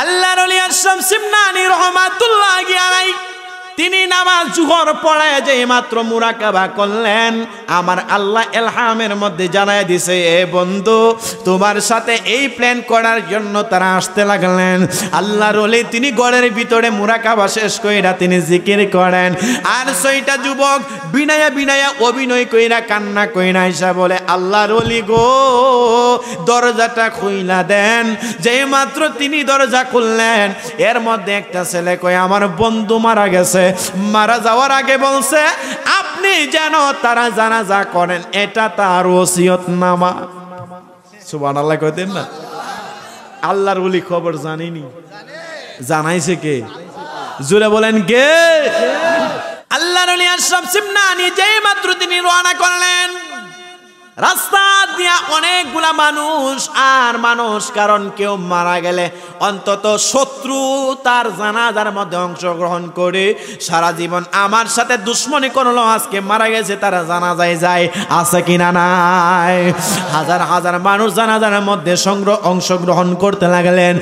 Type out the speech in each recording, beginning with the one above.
আল্লাহর ওলি আশরাফ সিমনানি রাহমাতুল্লাহি আলাইহি তিনি নামাজ জোহর পড়ে যে মাত্র মুরাকাবা করলেন, আমার আল্লাহ ইলহামের মধ্যে জানায় দিছে, এ বন্ধু তোমার সাথে এই প্ল্যান করার জন্য তারা আসতে লাগলেন। আল্লাহর ওলি তিনি ঘরের ভিতরে মুরাকাবা শেষ কইরা তিনি জিকির করেন, আর ছয়টা যুবক বিনায়া বিনায়া অভিনয় কইরা কান্না কইরা আইসা বলে, আল্লাহর ওলি গো দরজাটা খুইলা দেন। যে মাত্র তিনি দরজা খুললেন, এর মধ্যে একটা ছেলে কয় আমার বন্ধু মারা গেছে, মারা যাওয়ার আগে বলছে আপনি যেন তারা জানাজা করেন, এটা তার ওসিয়তনামা। সুবহানাল্লাহ কইতেন না? আল্লাহর ওলি খবর জানেনি, জানাইছে কে? জোরে বলেন কে? আল্লাহর ওলি আশরাফ সিমনানি যেই মাত্র তিনি রওনা করলেন, রাস্তা দিয়া অনেকগুলা মানুষ আর মানুষ, কারণ কেউ মারা গেলে অন্তত শত্রু তার জানাজার মধ্যে অংশগ্রহণ করে সারা জীবন আমার সাথে দুশ্মনী করলো, আজকে মারা গেছে তারা জানাজায় যায়, আছে কিনা নাই? হাজার হাজার মানুষ জানাজার মধ্যে অংশগ্রহণ করতে লাগলেন।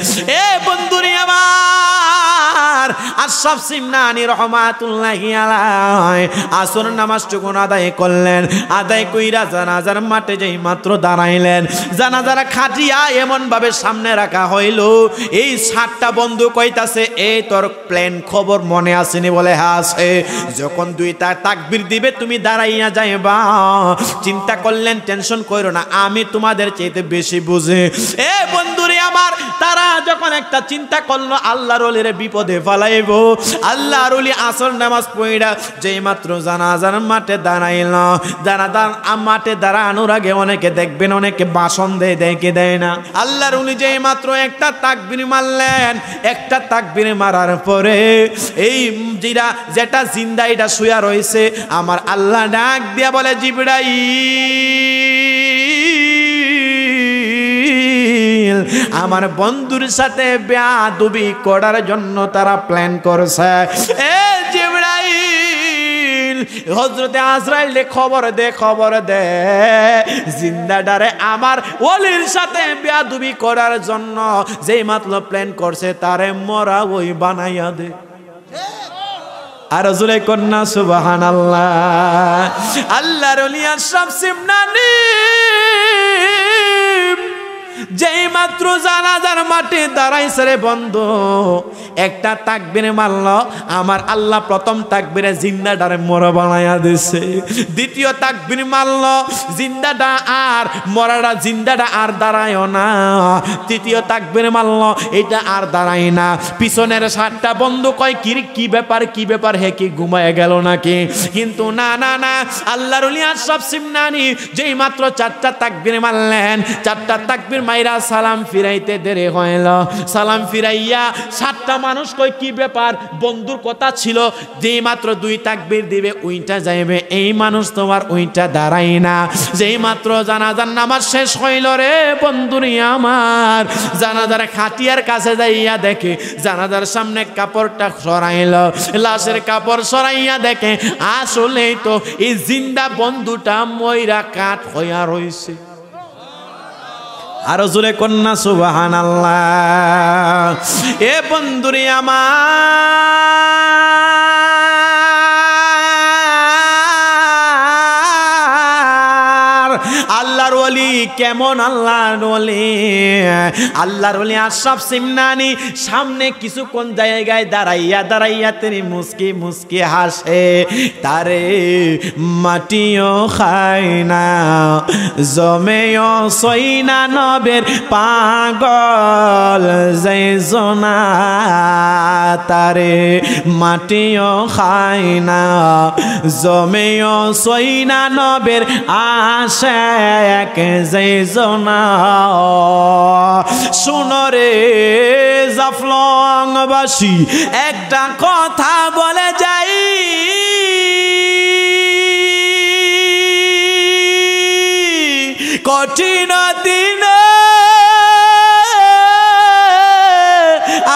এ বন্ধুরে আমার আশরাফ সিমনানি রাহমাতুল্লাহি আলাইহি আসর নামাজটুকু আদায় করলেন, আদায় কইরা জানাজার মাঠে যেই মাত্র দাঁড়াইলেন, জানাজার খাটিয়া এমন ভাবে সামনে রাখা হইল, এই 7টা বন্ধু কইতাছে, এই তোর প্ল্যান খবর মনে আসেনি? বলে হ্যাঁ আছে। যখন 2টা তাকবীর দিবে তুমি দাঁড়াইয়া যাইবা। চিন্তা করলেন টেনশন কইরো না, আমি তোমাদের চাইতে বেশি বুঝি। এ বন্ধুরে আমার, তারা যখন একটা চিন্তা করলো আল্লাহর ওলির বিপদে ফালাইব, আল্লাহর ওলি আসর নামাজ পড়া যেই মাত্র জানাজার মাঠে দাঁড়াইল, জানাজার মাঠে দাঁড়ানোর আগে অনেকে দেখবেন অনেকে ভাষণ দেয়, দেখে দেয় না। আল্লাহর ওলি যেই মাত্র একটা তাকবীর মারলেন, একটা তাকবীর মারার পরে এই যেটা জিন্দা এটা শুয়া রয়েছে, আমার আল্লাহ ডাক দিয়া বলে, জিবরাইল আমার বন্ধুর সাথে বেয়াদবি করার জন্য তারা প্ল্যান করছে। এ জিবরাইল, হযরতে আজরাইল খবর দে জিন্দাডারে আমার ওলির সাথে বেয়াদবি করার জন্য যেই মাত্র প্ল্যান করছে তারে মরা ওই বানাইয়া দে। আর জোরে কন্যা সুবহানাল্লাহ। আল্লাহর ওলি আশরাফ সিমনানি যেই মাত্র জানাজার মাঠে দাঁড়াইছে রে বন্ধু, একটা তাকবীর মারল, আমার আল্লাহ প্রথম তাকবীরে জিন্দাটারে মরা বানাইয়া দিছে। দ্বিতীয় তাকবীর মারল, জিন্দাটা আর মরাটা জিন্দাটা আর দাঁড়ায় না। তৃতীয় তাকবীর মারল, এটা আর দাঁড়ায় না। পিছনের 7টা বন্ধু কয় কি ব্যাপার হে কি ঘুমায় গেল নাকি? কিন্তু না না না, আল্লাহর ওলি আশরাফ সিমনানি যেই মাত্র 4টা তাকবীর মারলেন, 4টা তাকবীর মাইরা সালাম ফিরাইতে দেরি হইল। সালাম ফিরাইয়া 7টা মানুষ কই কি ব্যাপার, বন্ধুর কথা ছিল যেই মাত্র 2 তাকবীর দিবে ওইটা যাইবে, এই মানুষ তোমার ওইটা দাঁড়াই না। যেই মাত্র জানাজার নামাজ শেষ হইল রে বন্ধুরি আমার, জানাজার খাটিয়ার কাছে যাইয়া দেখে জানাজার সামনে কাপড়টা সরাইল, লাশের কাপড় সরাইয়া দেখে আসলেই তো এই জিন্দা বন্ধুটা মইরা কাঠ হইয়া রইছে। আর জোরে কন্যা সুবহানাল্লাহ। এ বন্ধুরে আমার, আল্লাহর ওলি কেমন আল্লাহর ওলি, আল্লাহর ওলি আশরাফ সিমনানি সামনে কিছুক্ষণ জায়গায় দাঁড়াইয়া তিনি মুস্কি হাসে, তারে মাটিও খায় না জমেও সইনা নবের পাগল যাইজনা, তারে মাটিও খায় না জমেও সইনা নবের আশেক যাইজনা। শুনো রে জাফলংবাসী, একটা কথা বলে যাই, কঠিন দিনে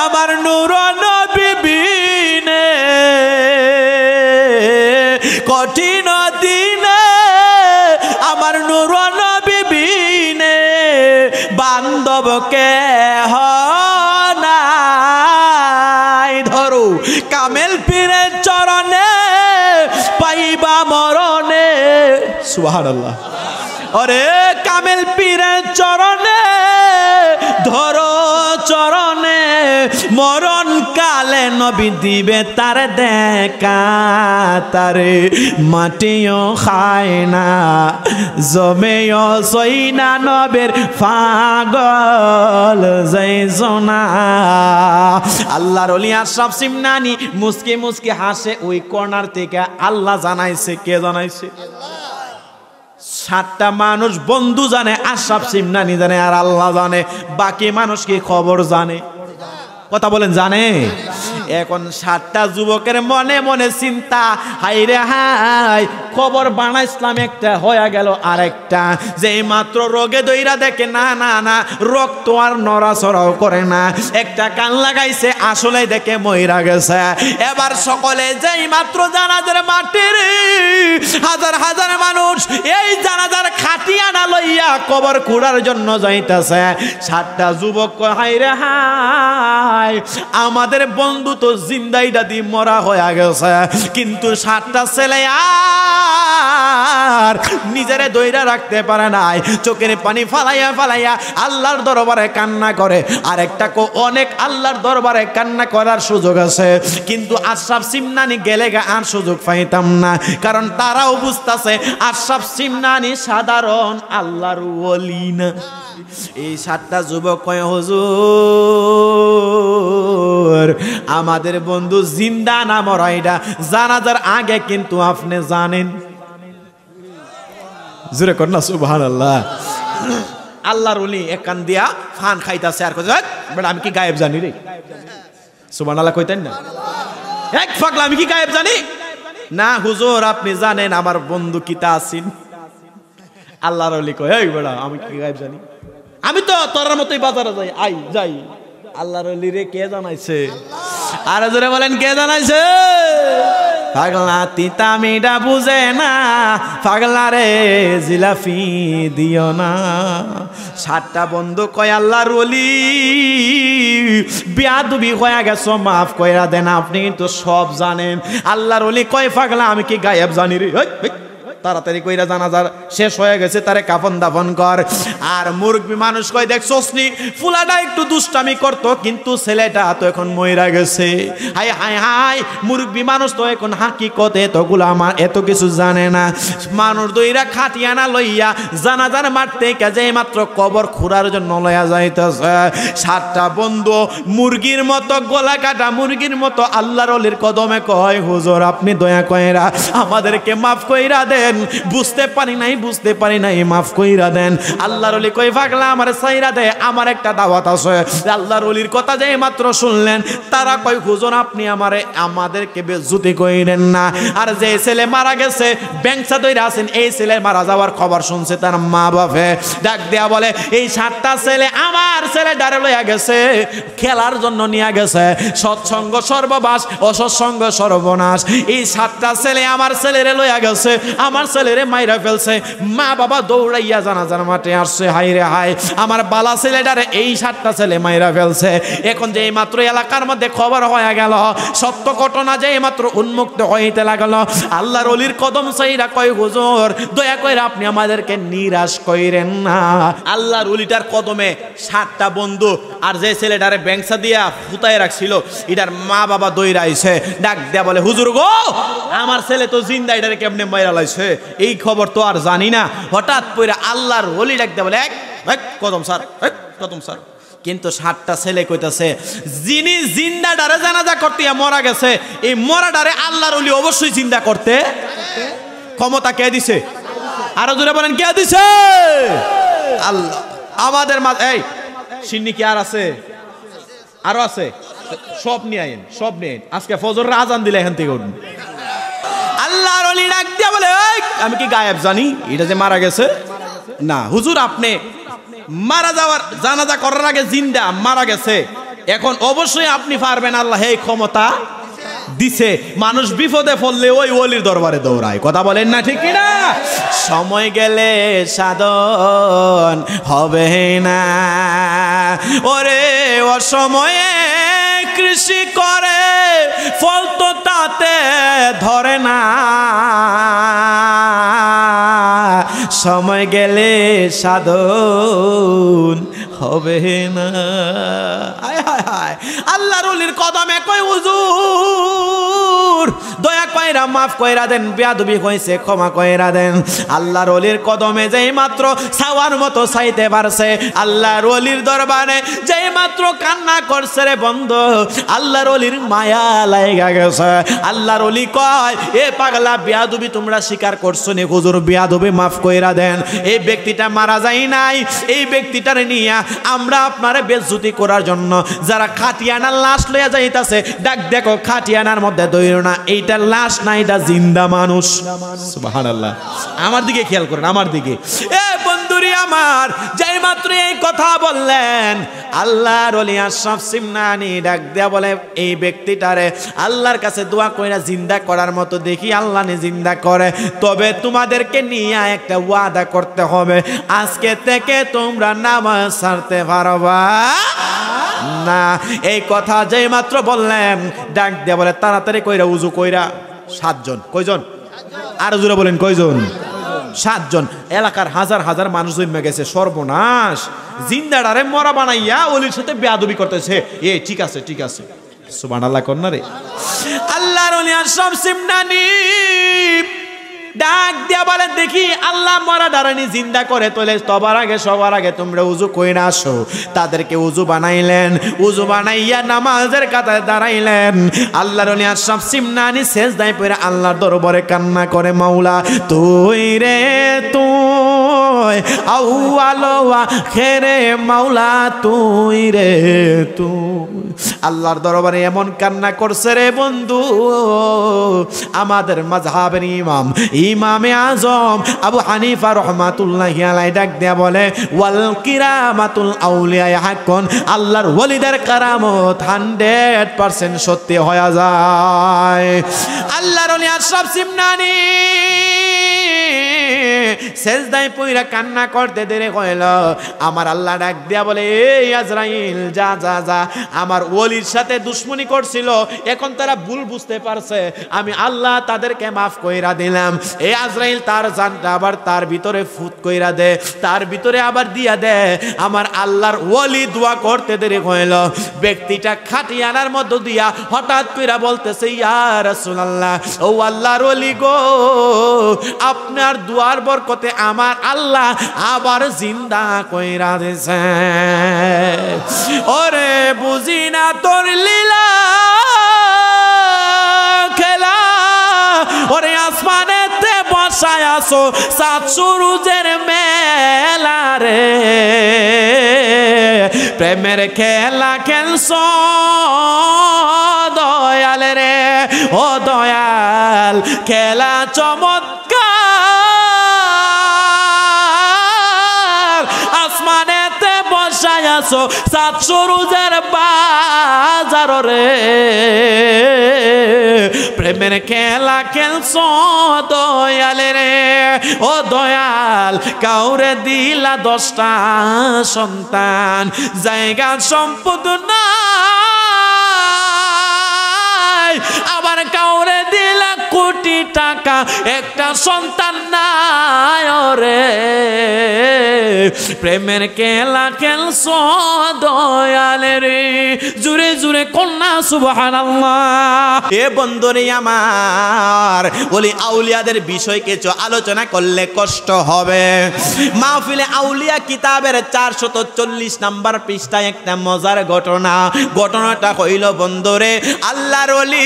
আমার নূর নবী বিনে, কঠিন দিনে আমার নূর নবী বিনে বান্ধবকে কামেল পীরের চরণে পাইবা মরণে। সুবহানাল্লাহ। ওরে কামেল পীরের চরণে ধরো চরণে, মরণ কালে নবী দিবে তার দেখা, তারে মাটিও খায় না জমেও সই না, নবের পাগল যাইজনা। আল্লাহর ওলি আশরাফ সিমনানি মুস্কি মুস্কি হাসে ওই কর্নার থেকে। আল্লাহ জানাইছে, কে জানাইছে? 7টা মানুষ বন্ধু জানে, আশরাফ সিমনানি জানে, আর আল্লাহ জানে। বাকি মানুষ কি খবর জানে? কথা বলেন, জানে? এখন 7টা যুবকের মনে মনে চিন্তা, হাই রে হাই, খবর বানাইছিলাম একটা, হয়ে গেল আরেকটা। যে মাত্র রোগে দইরা দেখে না না না, রক্ত আর নড়াচড়াও করে না। একটা কান লাগাইছে, আসলে দেখে মইরা গেছে। এবার সকলে যেই মাত্র জানাজার মাটির হাজার হাজার মানুষ এই জানাজার খাটিয়ানা লইয়া কবর খুঁড়ার জন্য যাইতেছে। 7টা যুবক কয়, হাই রে হাই, আমাদের বন্ধু তো জিন্দাইটা দি মরা হয়ে গেছে, কিন্তু 7টা ছেলে আর নিজেরে দইরা রাখতে পারে নাই। চোখের পানি ফালাইয়া ফালাইয়া আল্লাহর দরবারে কান্না করে। আর একটা অনেক আল্লাহর দরবারে কান্না করার সুযোগ আছে, কিন্তু আশরাফ সিমনানি গেলে আর সুযোগ পাইতাম না, কারণ তারাও বুঝতেছে আশরাফ সিমনানি সাধারণ আল্লাহর ওলি না। এই 7টা যুবক কয়, হুজুর আমাদের বন্ধু জিন্দা না মরা এটা জানাজার আগে কিন্তু আপনি জানেন। জোরে কর না সুবহানাল্লাহ। আল্লাহর ওলি এক কান দিয়া ফান খাইতাছে, আর কইছে, বেটা আমি কি গায়েব জানি রে? সুবহানাল্লাহ কইতেন না? এক পাগলা, আমি কি গায়েব জানি? না হুজুর আপনি জানেন আমার বন্ধু কিতা আছেন। আল্লাহর ওলি কয়, এই বেটা আমি কি গায়েব জানি? আমি তো তোর মতোই বাজারে যাই। আল্লাহর ওলি রে কে জানাইছে? আর জোরে বলেন, কে জানাইছে? পাগলা তিতা মিঠা বুঝে না, পাগলা রে জিলাফি দিও না। 7টা বন্ধু কয়, আল্লাহর ওলি বিয়াদবি হয়ে গেছো, মাফ কইরা দেন, আপনি কিন্তু সব জানেন। আল্লাহর ওলি কয়, পাগলা আমি কি গায়েব জানি রে? তাড়াতাড়ি কইরা জানাজার শেষ হয়ে গেছে, তারে কাফন দাফন কর। আর মুরব্বি মানুষ কয়, দেখছসনি ফুলাটা একটু দুষ্টামি করতো, কিন্তু ছেলেটা তো এখন মইরা গেছে। হাই হাই হাই, মুরব্বি মানুষ তো এখন হাকিকত এতগুলো আমার এত কিছু জানে না। মানুষ দইরা খাটিয়ানা লইয়া জানাজার মাঠ থেকে যে মাত্র কবর খুঁড়ার জন্য লইয়া যাইতেছে। 7টা বন্ধু মুরগির মতো গলা কাটা মুরগির মতো আল্লাহর ওলির কদমে কয়, হুজুর আপনি দয়া কইরা আমাদেরকে মাফ কইরা দেন, বুঝতে পারি নাই মাফ কইরা দেন। আল্লাহর ওলি কই, পাগলা আমার সাইরা দে, আমার একটা দাওয়াত আছে। আল্লাহর ওলির কথা যে মাত্র শুনলেন, তারা কই, হুজুর আপনি আমাদেরকে বেজ্জতি কইরেন না। আর যে ছেলে মারা গেছে ব্যাংসা দইরা আছেন, এই ছেলে মারা যাওয়ার খবর শুনছে তার মা বাপে, ডাক দেয়া বলে, এই 7টা ছেলে আমার ছেলে ডারে লইয়া গেছে, খেলার জন্য নিয়ে গেছে। সৎসঙ্গ সর্ববাস, অসৎসঙ্গ সর্বনাশ। এই 7টা ছেলে আমার ছেলেরে লইয়া গেছে, আমার ছেলেরে মাইরা ফেলছে। মা বাবা দৌড়াইয়া জানাজার মাঠে আসছে, হাই রে হাই, আমার বালা ছেলেটারে এই 7টা ছেলে মাইরা ফেলছে। এখন যে মাত্র এলাকার মধ্যে খবর হয়ে গেল, সত্য ঘটনা যে মাত্র উন্মুক্ত হইতে লাগলো, আল্লাহর ওলির কদম চাইরা কয়, হুজুর দয়া করে আপনি আমাদেরকে নিরাশ কইরেন না। আল্লাহর ওলিটার কদমে 7টা বন্ধু আর যে ছেলেটারে ব্যাংসা দিয়া ফুতায় রাখছিল, এটার মা বাবা দইরা আইছে, ডাক দেয়া বলে, হুজুর গো আমার ছেলে তো জিন্দা, এটারে কেমনে মাইরা লাইছে এই খবর তো আর জানি না। হঠাৎ পইরা আল্লাহর ওলি ডাক দেয়া বলে, এক কদম স্যার, কদম স্যার। কিন্তু 7টা ছেলে কইতাছে, যিনি জিন্দা ডারে জানাজা করতে মরা গেছে, এই মরা ডারে আল্লাহর ওলি অবশ্যই জিন্দা করতে ক্ষমতা কে দিছে? আরো জোরে বলেন, কে দিছে? আল্লাহ। আমাদের মাঝে এই সিন্নি কি আর আছে? আরো আছে, সব নিয়ে আইন, সব নিয়ে আইন। আজকে ফজরের আজান দিলে এখান থেকে উঠুন। আল্লাহর ওলি ডাক দিয়া বলে, আমি কি গায়েব জানি এটা যে মারা গেছে? না হুজুর, আপনি মারা যাওয়ার জানাজা করার আগে জিন্দা, মারা গেছে, এখন অবশ্যই আপনি পারবেন। আল্লাহ এই ক্ষমতা দিছে। মানুষ বিপদে পড়লে ওই ওলির দরবারে দৌড়ায়। কথা বলেন না ঠিক কিনা? সময় গেলে সাধন হবে না, ওরে অসময়ে কৃষি করে সময় গেলে সাধন হবে না। হায় হায় হায়, আল্লাহর ওলির কদমে কই হুজুর দয়া কইরা মাফ কইরা দেন, বেয়াদবি হইছে ক্ষমা কইরা দেন। আল্লাহর ওলির কদমে যেই মাত্র ছাওয়ার মতো চাইতে পারছে, আল্লাহর ওলির দরবারে যেই মাত্র কান্না করছে রে বন্ধু, আল্লাহর ওলির মায়া লাগা গেছে। আল্লাহর ওলি কয়, এ পাগলা বেয়াদবি তোমরা স্বীকার করছো নি হুজুর, বেয়াদবি মাফ কইরা দেন। এই ব্যক্তিটা মারা যায় নাই, এই ব্যক্তিটারে নিয়ে আমরা আপনারে বেজ্জতি করার জন্য যারা খাটিয়ানার লাশ লইয়া যাইতাছে, ডাক দেখো খাটিয়ানার মধ্যে দইরো না, এইটা লাশ না, এটা জিন্দা মানুষ। সুবহানাল্লাহ। আমার দিকে খেয়াল করেন, আমার দিকে। এ বন্ধুরি আমার, যেই মাত্র এই কথা বললেন, আল্লাহর ওলি আশরাফ সিমনানি ডাক দেয়া বলে, এই ব্যক্তিটারে আল্লাহর কাছে দোয়া কইরা জিন্দা করার মতো দেখি আল্লাহ নে জিন্দা করে, তবে তোমাদেরকে নিয়ে একটা ওয়াদা করতে হবে, আজকে থেকে তোমরা নামাজ ছাড়তে পারবা না। এই কথা যেই মাত্র বললেন, ডাক দেয়া বলে, তাড়াতাড়ি কইরা উজু কইরা 7 জন। কয়জন? আর জোরে বলেন কয়জন? 7 জন। এলাকার হাজার হাজার মানুষ জমে গেছে, সর্বনাশ। জিন্দাডারে মরা বানাইয়া ওলির সাথে বেয়াদবি করতেছে। এ ঠিক আছে, ঠিক আছে, সুবহানাল্লাহ কন্যা রে। আল্লাহর ওলি আশরাফ সিমনানি ডাক দিয়া বলে, দেখি আল্লাহ মরা ডারানি জিন্দা করে তোলে, সবার আগে তোমরা উজু কইরা আসো। তাদেরকে উজু বানাইলেন, উজু বানাইয়া নামাজের কাতারে দাঁড়াইলেন। আল্লাহর ওলি আশরাফ সিমনানি সেজদায় পড়ে আল্লাহর দরবারে কান্না করে, মাওলা তুই রে তুই, আউয়াল ওয়া আখিরে মাওলা তুই রে তুই। আল্লাহর দরবারে এমন কান্না করছে রে বন্ধু, আমাদের মাযহাবের ইমামে আজম আবু হানিফা রাহমাতুল্লাহি আলাইহি ডাক দেয়া বলে, ওয়াল কিরামাতুল আউলিয়া হাক্কুন, আল্লাহর ওলিদের কারামত 100% সত্যি হয়ে যায়। আল্লাহর ওলি আশরাফ সিমনানি সেজদায় পইরা কান্না করতে দেরি হইল। আমার আল্লাহ ডাক দিয়া বলে, এই আজরাইল যা যা যা, আমার ওলির সাথে দুশমনি করছিল, এখন তারা ভুল বুঝতে পারছে, আমি আল্লাহ তাদেরকে মাফ কইরা দিলাম। এই আজরাইল তার জানটা আবার তার ভিতরে ফুট কইরা দে, তার ভিতরে আবার দিয়া দে। আমার আল্লাহর ওলি দোয়া করতে দেরি হইল। ব্যক্তিটা খাটিয়ানার মধ্য দিয়া হঠাৎ কইরা বলতেছে, ইয়া রাসূলুল্লাহ, ও আল্লাহর ওলি গো, আপনার দুয়ার বরকতে আমার আল্লাহ আবার জিন্দা কইরা দিছে। ওরে বুঝি না তোর লীলা খেলা, ওরে আসমানেতে বসায় আসো সাত সুরুজের মেলা রে, প্রেমের খেলা খেলছো দয়াল রে, ও দয়াল খেলা চমৎকার, আসমানেতে বসায় আসো সাত সুরুজের বাজার রে, প্রেমের খেলা খেলছো দয়াল রে, ও দয়াল কাউরে দিলা 10টা সন্তান, জায়গা সম্পদ নাই, আবার কাউরে দিলা কোটি টাকা, একটা সন্তান নাই রে, প্রেমের খেলা খেলছো দয়াল রে। জুরে জুরে কন্যা সুবহানাল্লাহ। এ বন্ধুরে আমার, ওলি আউলিয়াদের বিষয় কিছু আলোচনা করলে কষ্ট হবে। মাহফিলে আউলিয়া কিতাবের 440 নাম্বার পৃষ্ঠায় একটা মজার ঘটনা। ঘটনাটা হইল বন্ধুরে, আল্লাহর ওলি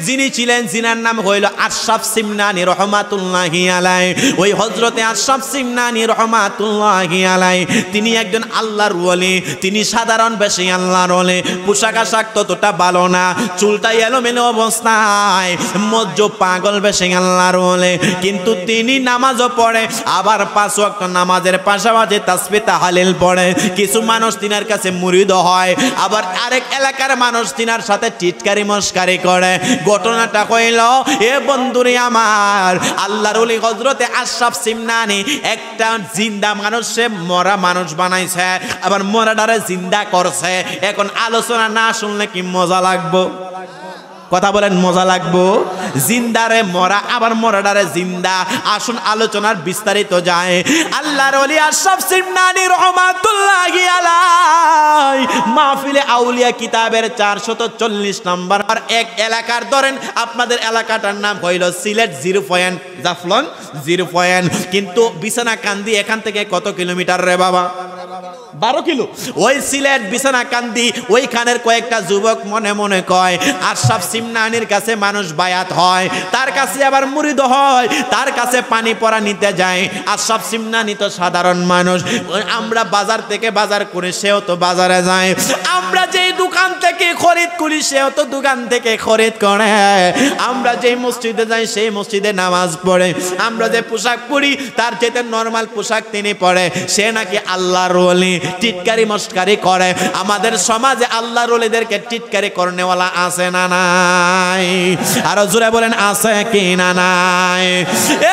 যিনি ছিলেন, যিনার নাম হইল আশরাফ সিমনানি রহমাতুল্লাহি আলাইহি। ওই হযরতে আশরাফ সিমনানি রহমাতুল্লাহি আলাইহি তিনি একজন আল্লাহর ওলি। তিনি সাধারণ বেশি আল্লাহর ওলি, পোশাক আশাক ততটা ভালো না, চুলটা এলোমেলো অবস্থায়, মজ্জ পাগল বেশি আল্লাহর ওলি। কিন্তু তিনি নামাজও পড়ে, আবার 5 ওয়াক্ত নামাজের পাশাপাশি তাসবিহ তাহলিল পড়ে। কিছু মানুষ তিনার কাছে মুরিদ হয়, আবার আরেক এলাকার মানুষ তিনার সাথে টিটকারি মস্কারি করে। ঘটনাটা কইল, এ বন্ধুরে আমার, আল্লাহর ওলি হযরতে আশরাফ সিমনানি একটা জিন্দা মানুষে মরা মানুষ বানাইছে, আবার মরাটারে জিন্দা করছে। এখন আলোচনা না শুনলে কি মজা লাগবো? কথা বলেন, মজা লাগবো? জিন্দারে মরা, আবার মরাডারে জিন্দা। আসুন আলোচনার বিস্তারিত যায়। আল্লাহর ওলি আশরাফ সিমনানি রহমাতুল্লাহি আলাইহি মাহফিলে আউলিয়া কিতাবের 440 নম্বর এক এলাকার ধরেন, আপনাদের এলাকাটার নাম হইল সিলেট 0 জাফলং 0, কিন্তু বিছানাকান্দি এখান থেকে কত কিলোমিটার রে বাবা? 12 কিলো। ওই সিলেট বিছানাকান্দি ওইখানের কয়েকটা যুবক মনে মনে কয় আশরাফ সিমনানির কাছে মানুষ বায়াত হয়, তার কাছে আবার মুরিদ হয়, তার কাছে পানি পড়া নিতে যায়। আশরাফ সিমনানি তো সাধারণ মানুষ, আমরা বাজার থেকে বাজার করে সেও তো বাজারে যায়, আমরা যেই দোকান থেকে খরিদ করি সেও তো দোকান থেকে খরিদ করে, আমরা যেই মসজিদে যাই সেই মসজিদে নামাজ পড়ে, আমরা যে পোশাক পরি তার যেতে নরমাল পোশাক তিনি পরে। সে নাকি আল্লাহর ওলি, টিটকারি মস্কারি করে। আমাদের সমাজে আল্লাহর ওলিদেরকে টিটকারি করনেওয়ালা আছে না নাই? আরো জোরে বলেন, আছে কি না নাই?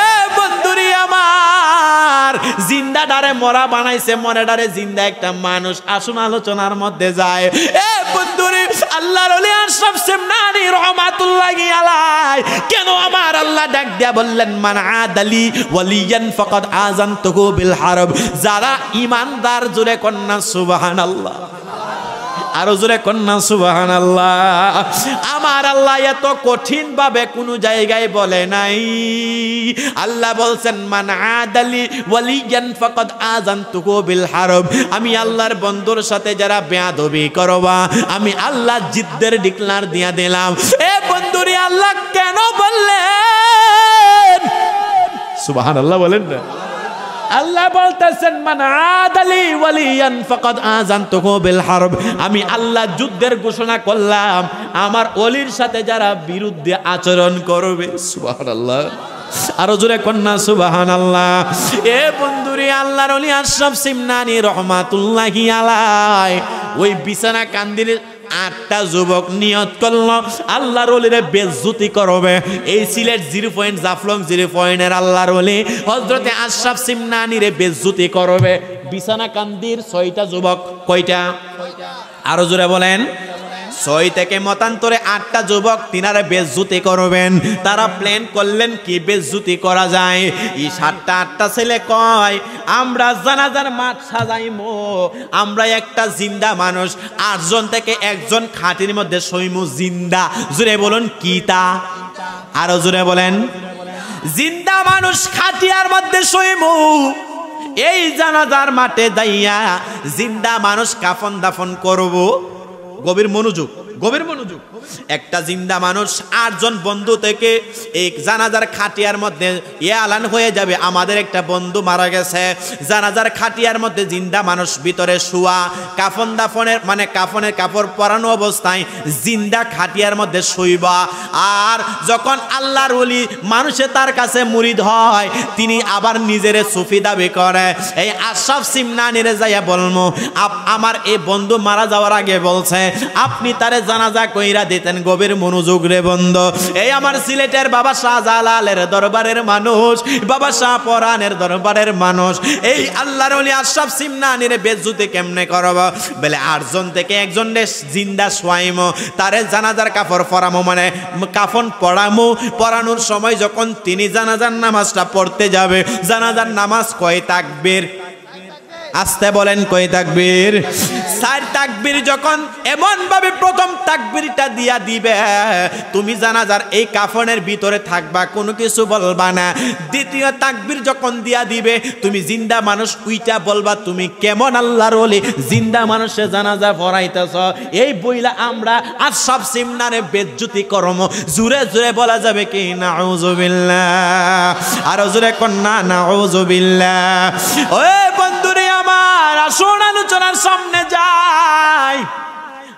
এ বন্ধুরি আমার, জিন্দা ডারে মরা বানাইছে, মরে ডারে জিন্দা একটা মানুষ। আসুন আলোচনার মধ্যে যায়। এ বন্ধুরি, আল্লাহর ওলি আশরাফ সিমনানি রহমাতুল্লাহি আলাইহি কেন আমার আল্লাহ ডাক দিয়া বললেন মান আদালি ওয়ালিয়ান ফাকাদ আযানতুহু বিল হারব। যারা ঈমানদার, জোরে কন্না সুবহানাল্লাহ, আরো জোরে কন্না সুবহানাল্লাহ। আমার আল্লাহ এত কঠিন ভাবে কোন জায়গায় বলে নাই। আল্লাহ বলছেন মান আদালি ওয়ালিয়ান ফাকাদ আযানতুহু বিল হারব। আমি আল্লাহর বন্ধুর সাথে যারা বেয়াদবি করবা, আমি আল্লাহ জিদ্দের ডিক্লার দিয়া দিলাম। এ বন্ধুরি, আল্লাহ কেন বললেন? সুবহানাল্লাহ বলেন না। আল্লাহ বলতেছেন মান আদালি ওয়ালিয়ান ফাকাদ আযানতুহু বিল হারব। আমি আল্লাহ যুদ্ধের ঘোষণা করলাম আমার ওলির সাথে যারা বিরুদ্ধে আচরণ করবে। সুবহানাল্লাহ, আরো জোরে কন্না সুবহানাল্লাহ। এ বন্ধুরে, আল্লাহর ওলি আশরাফ সিমনানি রহমাতুল্লাহি আলাইহি ওই বিছানাকান্দির 8টা যুবক নিয়ত করল আল্লাহর ওলিরে বেজ্জতি করবে। এই সিলেট 0 জাফলং 0 আল্লাহর ওলি হযরতে আশরাফ সিমনানিরে বেজ্জতি করবে। বিছানাকান্দির 6টা যুবক, কয়টা? আরো জোরে বলেন। 6 থেকে মতান্তরে 8টা যুবক তিনারে বেজ্জতি করবেন। তারা প্ল্যান করলেন কি বেজ্জতি করা যায়। এই 7টা 8টা ছেলে কয় আমরা জানাজার মাঠ সাজাইমু, আমরা একটা জিন্দা মানুষ 8 জন থেকে একজন খাটির মধ্যে শোইমু জিন্দা। জোরে বলুন কি তা? আরো জোরে বলেন। জিন্দা মানুষ খাটিয়ার মধ্যে শোইমু। এই জানাজার মাঠে যাইয়া জিন্দা মানুষ কাফন দাফন করব। গভীর মনোযোগ, গভীর মনোযোগ। একটা জিন্দা মানুষ 8 জন বন্ধু থেকে এই জানাজার খাটিয়ার মধ্যে এলান হয়ে যাবে আমাদের একটা বন্ধু মারা গেছে। জানাজার খাটিয়ার মধ্যে জিন্দা মানুষ ভিতরে শোয়া, কাফন দাফনের মানে কাফনের কাপড় পরানো অবস্থায় জিন্দা খাটিয়ার মধ্যে শুইবা। আর যখন আল্লাহর ওলি মানুষে তার কাছে মুরিদ হয়, তিনি আবার নিজেরে সুফি দাবি করে। এই আশরাফ সিমনানিরে যাইয়া বলমু আমার এই বন্ধু মারা যাওয়ার আগে বলছে আপনি তারে জানাজা কইরা দিতেন। গভীর মনোযোগ রে বন্ধু। এই আমার সিলেটের বাবা শাহজালালের দরবারের মানুষ, বাবা শাহ পরানের দরবারের মানুষ, এই আল্লাহর ওলি আশরাফ সিমনানির বেজ্জতি কেমনে করব? বলে 8 জন থেকে একজন জিন্দা শোয়াইমো, তারে জানাজার কাপড় পরামো, মানে কাফন পড়ামো। পড়ানোর সময় যখন তিনি জানাজার নামাজটা পড়তে যাবে, জানাজার নামাজ কয় তাকবীর? আস্তে বলেন, কয় তাকবীর? 4 তাকবীর। যখন এমন ভাবে প্রথম তাকবীরটা দিয়া দিবে, তুমি জানাজার এই কাফনের ভিতরে থাকবা, কোনো কিছু বলবা না। দ্বিতীয় তাকবীর যখন দিয়া দিবে, তুমি জিন্দা মানুষ উইটা বলবা তুমি কেমন আল্লাহর ওলি, জিন্দা মানুষে জানাজা পড়াইতেছ। এই বইলা আমরা আশরাফ সিমনানির বেজ্জতি করম। জোরে জোরে বলা যাবে কি নাউযুবিল্লাহ? আরো জোরে কন্না নাউযুবিল্লাহ। ওই বন্ধুরে আমার, আসুন আলোচনার সামনে যাই।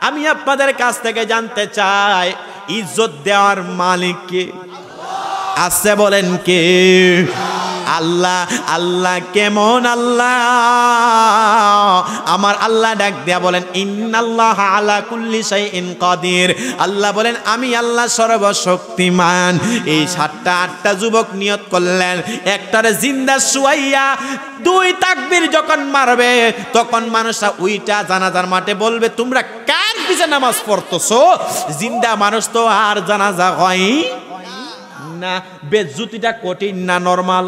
আমি আপনাদের কাছ থেকে জানতে চাই ইজ্জত দেওয়ার মালিক কে? আছে বলেন কে? আল্লাহ আল্লাহ কেমন আল্লাহ? আমার আল্লাহ ডাক দেয়া বলেন ইন্নাল্লাহা আলা কুল্লি শাইইন কাদির। আল্লাহ বলেন আমি আল্লাহ সর্বশক্তিমান। এই 7টা 8টা যুবক নিয়ত করলেন একটারে জিন্দা শুয়াইয়া 2 তাকবীর যখন মারবে তখন মানুষরা উইটা জানাজার মাঠে বলবে তোমরা কার পিছে নামাজ পড়তেছো? জিন্দা মানুষ তো আর জানাজা হয় না। বেজ্জুতিটা কঠিন না নরমাল?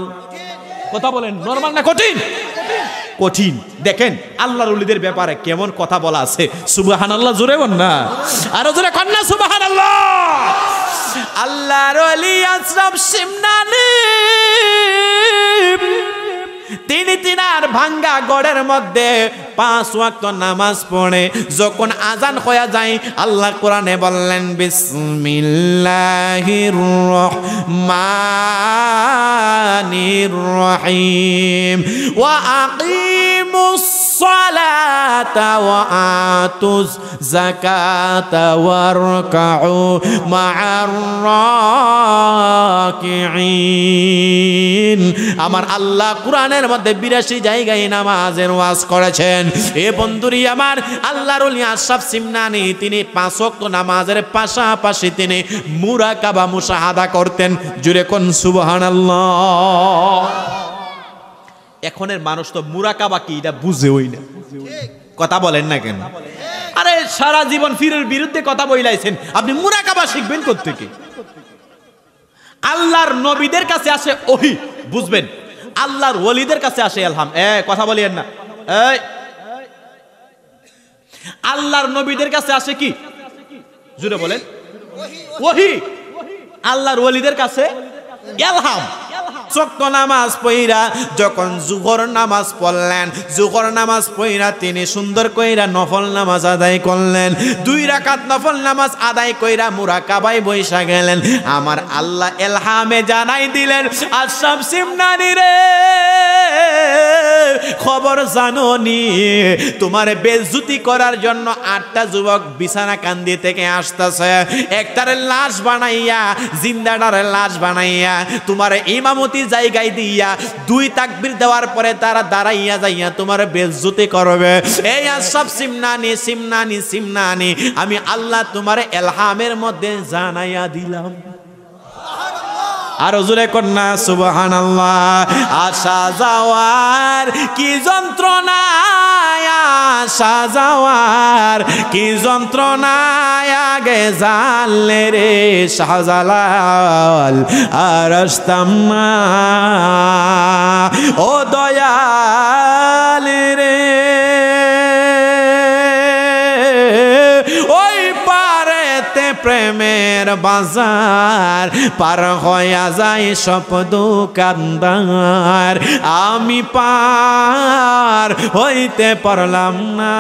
কথা বলেন, নরমাল না কঠিন? কঠিন। দেখেন আল্লাহর ওলিদের ব্যাপারে কেমন কথা বলা আছে। সুবহানাল্লাহ, জোরে বল না, আরো জোরে কর না সুবহানাল্লাহ। আল্লাহর ওলি আশরাফ সিমনানি তিনি তিনার ভাঙ্গা গড়ের মধ্যে 5 ওয়াক্ত নামাজ পড়ে যখন আজান হয়ে যায় আল্লাহ কোরআনে বললেন বিসমিল্লাহির রহমানির রহিম ওয়া আকিমুস সালাতা ওয়া আতুজ যাকাতা ওয়ারকাউ মা'আর রাকিঈন। আমার আল্লাহ কোরআনের মধ্যে 82 জায়গায় নামাজের ওয়াজ করেছেন। এ বন্ধুরি আমার আল্লাহর ওলি আশরাফ সিমনানি তিনি 5 ওয়াক্ত নামাজের পাশাপাশি তিনি মুরাকাবা মুশাহাদা করতেন। জুরে কোন সুবহানাল্লাহ। এখনের মানুষ তো মুরাকাবা কি এটা বুঝেই না। কথা বলেন না কেন? আরে সারা জীবন ফিরের বিরুদ্ধে কথা বইলাইছেন, আপনি মুরাকাবা শিখবেন কোত্থেকে? আল্লাহর নবীদের কাছে আসে ওহী, বুঝবেন। আল্লাহর ওলিদের কাছে আসে ইলহাম। কথা বলিয়েন না। আল্লাহর নবীদের কাছে আসে কি? জুড়ে বলেন ওহী। আল্লাহর ওলিদের কাছে ইলহাম। চক্ত নামাজ পইরা যখন জুহর নামাজ পড়লেন, জুহর নামাজ পইরা তিনি সুন্দর কইরা নফল নামাজ আদায় করলেন। 2 রাকাত নফল নামাজ আদায় কইরা মুরাকাবায় বৈশা গেলেন। আমার আল্লাহ ইলহামে জানাই দিলেন আশরাফ সিমনানি রে খবর জানোনি তোমার বেজ্জতি করার জন্য 8টা যুবক বিছানা কান্দি থেকে আসতেছে। একটারে লাশ বানাইয়া জিন্দাটারে লাশ বানাইয়া তোমার ইমামতি জায়গায় দিয়া 2 তাকবীর দেওয়ার পরে তারা দাঁড়াইয়া যাইয়া তোমার বেজ্জতি করবে। এই আশরাফ সিমনানি সিমনানি সিমনানি আমি আল্লাহ তোমার ইলহামের মধ্যে জানাইয়া দিলাম। আর জোরে কন্যা সুবহানাল্লাহ। আসা যাওয়ার কি যন্ত্রণা, আসা যাওয়ার কি যন্ত্রণা, আগে জানলে রে শাহজালাল আর আসতাম না। ও দয়াল রে ওই পারেতে প্রেমের বাজার পার হইয়া যায় সব দোকানদার, আমি পার হইতে পারলাম না।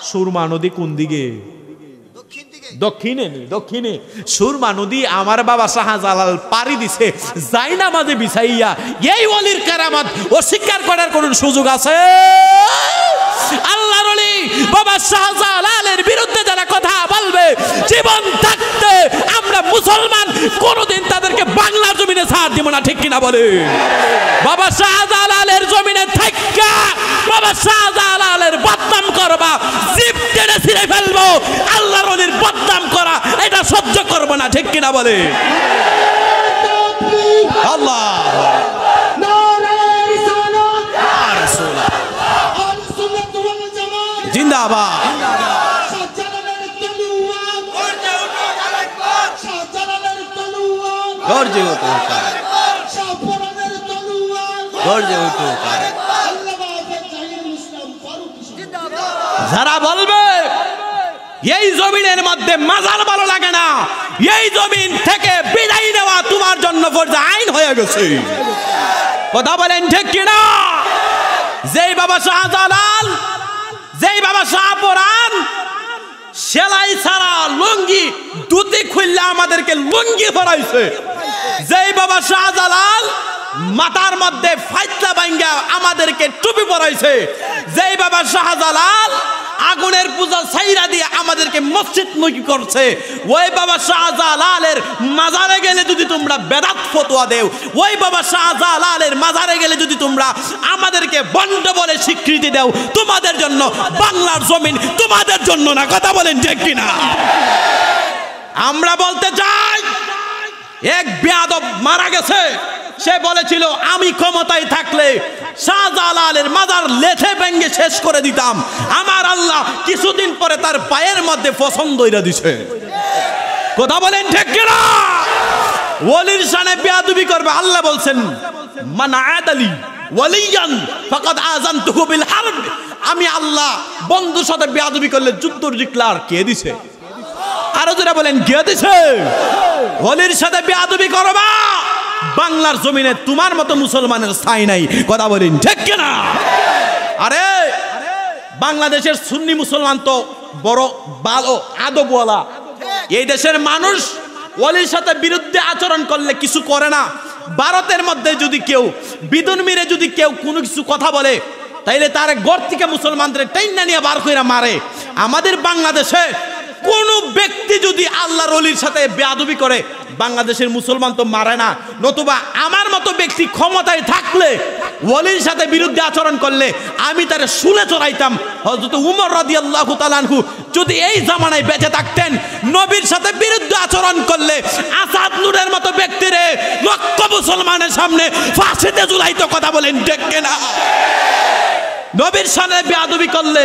সুরমা নদী কোন দিকে? দক্ষিণে। দক্ষিণে সুরমা নদী আমার বাবা শাহজালাল পাড়ি দিছে যাই না মাঝে বিছাইয়া। এই ওলির কারামত অস্বীকার করার কোন সুযোগ আছে? আল্লাহর ওলি বাবা শাহজালালের বিরুদ্ধে যারা কথা বলবে জীবন থাকতে আমরা মুসলমান কোনদিন তাদেরকে বাংলার জমিনে ছাড় দিব না, ঠিক কিনা বলে? বাবা শাহজালালের জমিনে থাইকা বাবা শাহজালালের বদনাম করবা, জিভ টেনে ছিঁড়ে ফেলবো। আল্লাহর ওলির বদনাম করা এটা সহ্য করব না, ঠিক কিনা বলে? আল্লাহ জিন্দাবাদ। গর্জে উঠো গর্জে উঠো। যারা বলবে এই জমিনের মধ্যে মাজার ভালো লাগে না, এই জমিন থেকে বিদায় নেওয়া তোমার জন্য ফরজ আইন হয়ে গেছে। কথা বলেন ঠিক কিনা? যেই বাবা শাহজালাল, যেই বাবা শাহপরান সেলাই ছাড়া লুঙ্গি দুটি খুললে আমাদেরকে লুঙ্গি পরাইছে, যেই বাবা শাহজালাল মাথার মধ্যে ফাইতলা ভাঙ্গা আমাদেরকে টুপি পরাইছে, যেই বাবা শাহজালাল আগুনের পূজা ছাইরা দিয়ে আমাদের আপনাদেরকে মসজিদমুখী করছে। ওই বাবা শাহজালালের মাজারে গেলে যদি তোমরা বেদাত ফতোয়া দেও, ওই বাবা শাহজালালের মাজারে গেলে যদি তোমরা আমাদেরকে বন্ড বলে স্বীকৃতি দাও, তোমাদের জন্য বাংলার জমিন তোমাদের জন্য না। কথা বলেন ঠিক কিনা? আমরা বলতে চাই, এক বেয়াদব মারা গেছে, সে বলেছিল আমি ক্ষমতায় থাকলে শাহজালালের মাজার লেথে ভেঙে শেষ করে দিতাম। আমার আল্লাহ কিছুদিন পরে তার পায়ের মধ্যে পছন্দ হইরা দিছে। কথা বলেন ঠিক কিনা? ওলির শানে বেয়াদবি করবে। আল্লাহ বলছেন মান আদালি ওয়ালিয়ান ফাকাদ আযানতুহু বিল হারব। আমি আল্লাহ বন্ধুর সাথে বেয়াদবি করলে যুদ্ধ ডিক্লার কে দিছে? আরো যারা বলেন কে দিছে? ওলির সাথে বেয়াদবি করবা, বাংলার জমিনে তোমার মতো মুসলমানের স্থায়ী নাই। কথা বলেন ঠিক কিনা? আরে বাংলাদেশের সুন্নি মুসলমান তো বড় ভালো আদবওয়ালা। এই দেশের মানুষ ওলির সাথে বিরুদ্ধে আচরণ করলে কিছু করে না। ভারতের মধ্যে যদি কেউ বিদুন মিরে যদি কেউ কোনো কিছু কথা বলে, তাইলে তার ঘর থেকে মুসলমানদের টাইনা নিয়ে বার কইরা মারে। আমাদের বাংলাদেশে কোন ব্যক্তি যদি আল্লাহর ওলির সাথে বেয়াদবি করে, বাংলাদেশের মুসলমান তো মারে না। নতুবা আমার মতো ব্যক্তি ক্ষমতায় থাকলে ওলির সাথে বিরুদ্ধে আচরণ করলে আমি তারে শুলে চড়াইতাম। হযরত উমর রাদিয়াল্লাহু তাআলা আনহু যদি এই জামানায় বেঁচে থাকতেন, নবীর সাথে বিরুদ্ধে আচরণ করলে আসাদ নূরের মতো ব্যক্তিরে লক্ষ মুসলমানের সামনে ফাঁসিতে ঝুলাইতো। কথা বলেন ঠিক কিনা? নবীর সাথে বেয়াদবি করলে